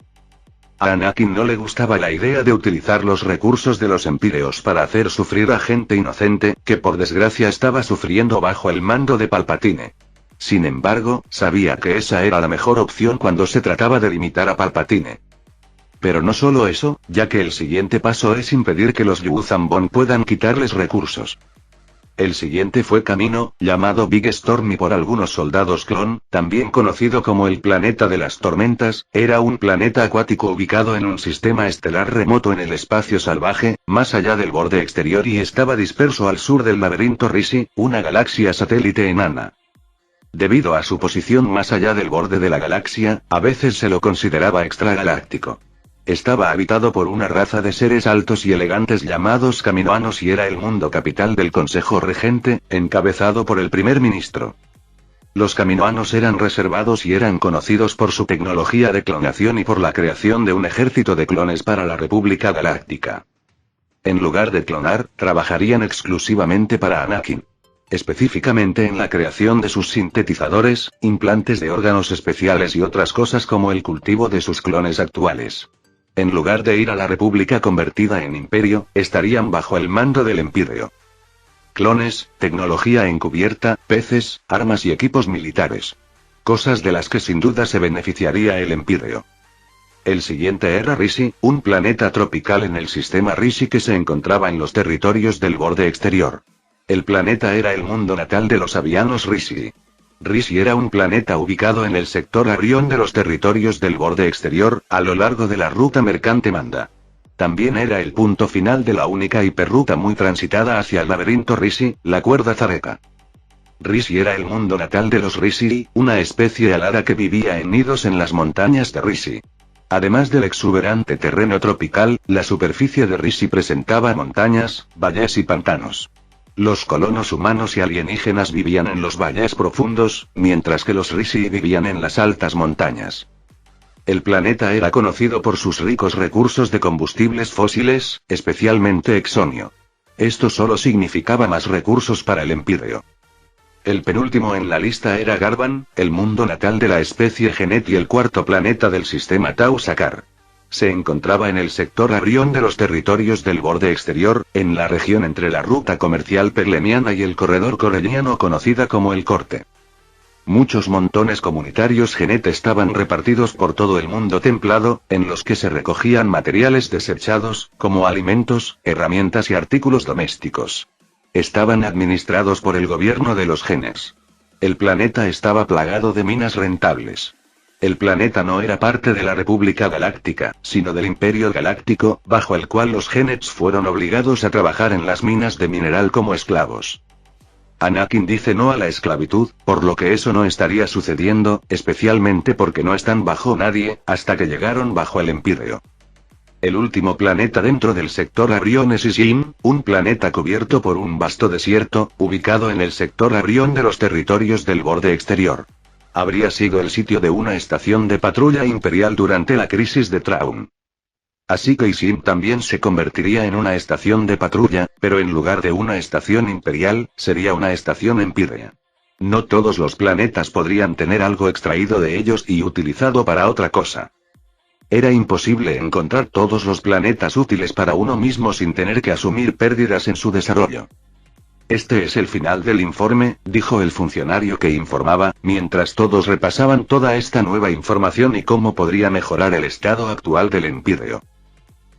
A Anakin no le gustaba la idea de utilizar los recursos de los Empíreos para hacer sufrir a gente inocente, que por desgracia estaba sufriendo bajo el mando de Palpatine. Sin embargo, sabía que esa era la mejor opción cuando se trataba de limitar a Palpatine. Pero no solo eso, ya que el siguiente paso es impedir que los Yuuzhan puedan quitarles recursos. El siguiente fue camino, llamado Big Stormy por algunos soldados clon, también conocido como el planeta de las tormentas, era un planeta acuático ubicado en un sistema estelar remoto en el espacio salvaje, más allá del borde exterior y estaba disperso al sur del laberinto Rishi, una galaxia satélite enana. Debido a su posición más allá del borde de la galaxia, a veces se lo consideraba extragaláctico. Estaba habitado por una raza de seres altos y elegantes llamados Kaminoanos y era el mundo capital del Consejo Regente, encabezado por el primer ministro. Los Kaminoanos eran reservados y eran conocidos por su tecnología de clonación y por la creación de un ejército de clones para la República Galáctica. En lugar de clonar, trabajarían exclusivamente para Anakin. Específicamente en la creación de sus sintetizadores, implantes de órganos especiales y otras cosas como el cultivo de sus clones actuales. En lugar de ir a la República convertida en imperio, estarían bajo el mando del Empíreo. Clones, tecnología encubierta, peces, armas y equipos militares. Cosas de las que sin duda se beneficiaría el Empíreo. El siguiente era Rishi, un planeta tropical en el sistema Rishi que se encontraba en los territorios del borde exterior. El planeta era el mundo natal de los avianos Rishi. Rishi era un planeta ubicado en el sector Arión de los territorios del borde exterior, a lo largo de la ruta mercante Manda. También era el punto final de la única hiperruta muy transitada hacia el laberinto Rishi, la cuerda Zareka. Rishi era el mundo natal de los Rishi, una especie alada que vivía en nidos en las montañas de Rishi. Además del exuberante terreno tropical, la superficie de Rishi presentaba montañas, valles y pantanos. Los colonos humanos y alienígenas vivían en los valles profundos, mientras que los Rishi vivían en las altas montañas. El planeta era conocido por sus ricos recursos de combustibles fósiles, especialmente exonio. Esto solo significaba más recursos para el Empíreo. El penúltimo en la lista era Garban, el mundo natal de la especie Genet y el cuarto planeta del sistema Tau Sakar. Se encontraba en el sector Arión de los territorios del borde exterior, en la región entre la ruta comercial perlemiana y el corredor corelliano conocida como el Corte. Muchos montones comunitarios Genet estaban repartidos por todo el mundo templado, en los que se recogían materiales desechados, como alimentos, herramientas y artículos domésticos. Estaban administrados por el gobierno de los Genes. El planeta estaba plagado de minas rentables. El planeta no era parte de la República Galáctica, sino del Imperio Galáctico, bajo el cual los Genets fueron obligados a trabajar en las minas de mineral como esclavos. Anakin dice no a la esclavitud, por lo que eso no estaría sucediendo, especialmente porque no están bajo nadie, hasta que llegaron bajo el Empíreo. El último planeta dentro del sector Arión es Isin, un planeta cubierto por un vasto desierto, ubicado en el sector Arión de los territorios del borde exterior. Habría sido el sitio de una estación de patrulla imperial durante la crisis de Traun. Así que Isin también se convertiría en una estación de patrulla, pero en lugar de una estación imperial, sería una estación empírea. No todos los planetas podrían tener algo extraído de ellos y utilizado para otra cosa. Era imposible encontrar todos los planetas útiles para uno mismo sin tener que asumir pérdidas en su desarrollo. Este es el final del informe, dijo el funcionario que informaba, mientras todos repasaban toda esta nueva información y cómo podría mejorar el estado actual del Empíreo.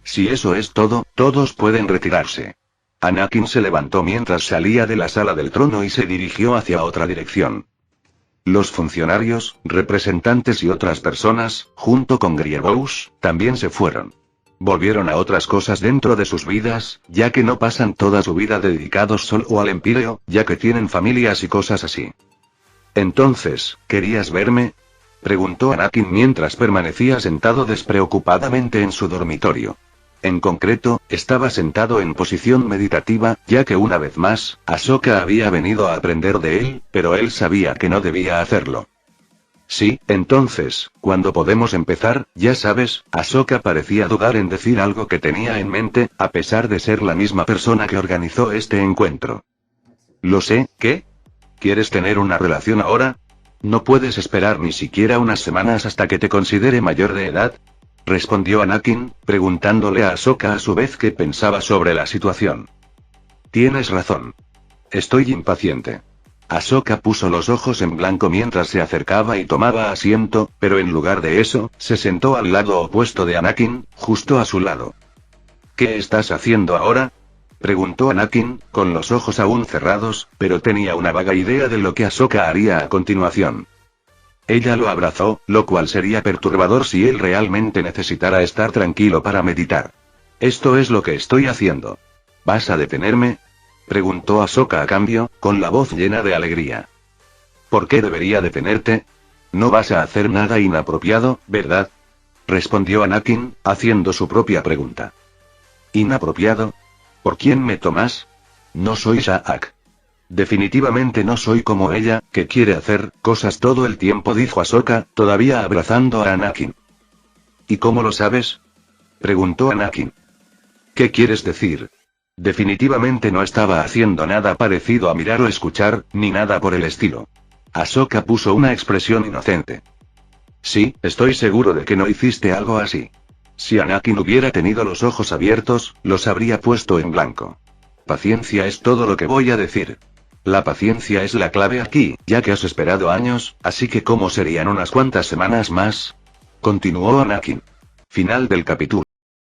Si eso es todo, todos pueden retirarse. Anakin se levantó mientras salía de la sala del trono y se dirigió hacia otra dirección. Los funcionarios, representantes y otras personas, junto con Grievous, también se fueron. Volvieron a otras cosas dentro de sus vidas, ya que no pasan toda su vida dedicados solo al Empíreo, ya que tienen familias y cosas así. Entonces, ¿querías verme?, preguntó Anakin mientras permanecía sentado despreocupadamente en su dormitorio. En concreto, estaba sentado en posición meditativa, ya que una vez más, Ahsoka había venido a aprender de él, pero él sabía que no debía hacerlo. Sí, entonces, ¿cuándo podemos empezar? Ya sabes, Ahsoka parecía dudar en decir algo que tenía en mente, a pesar de ser la misma persona que organizó este encuentro. Lo sé, ¿qué? ¿Quieres tener una relación ahora? ¿No puedes esperar ni siquiera unas semanas hasta que te considere mayor de edad? respondió Anakin, preguntándole a Ahsoka a su vez qué pensaba sobre la situación. Tienes razón. Estoy impaciente. Ahsoka puso los ojos en blanco mientras se acercaba y tomaba asiento, pero en lugar de eso, se sentó al lado opuesto de Anakin, justo a su lado. ¿Qué estás haciendo ahora?, preguntó Anakin, con los ojos aún cerrados, pero tenía una vaga idea de lo que Ahsoka haría a continuación. Ella lo abrazó, lo cual sería perturbador si él realmente necesitara estar tranquilo para meditar. Esto es lo que estoy haciendo. ¿Vas a detenerme?, preguntó Ahsoka a cambio, con la voz llena de alegría. ¿Por qué debería detenerte? No vas a hacer nada inapropiado, ¿verdad?, respondió Anakin, haciendo su propia pregunta. ¿Inapropiado? ¿Por quién me tomas? No soy Sha'ak. Definitivamente no soy como ella, que quiere hacer cosas todo el tiempo, dijo Ahsoka, todavía abrazando a Anakin. ¿Y cómo lo sabes?, preguntó Anakin. ¿Qué quieres decir? Definitivamente no estaba haciendo nada parecido a mirar o escuchar, ni nada por el estilo. Ahsoka puso una expresión inocente. Sí, estoy seguro de que no hiciste algo así. Si Anakin hubiera tenido los ojos abiertos, los habría puesto en blanco. Paciencia es todo lo que voy a decir. La paciencia es la clave aquí, ya que has esperado años, así que ¿cómo serían unas cuantas semanas más?, continuó Anakin. Final del capítulo.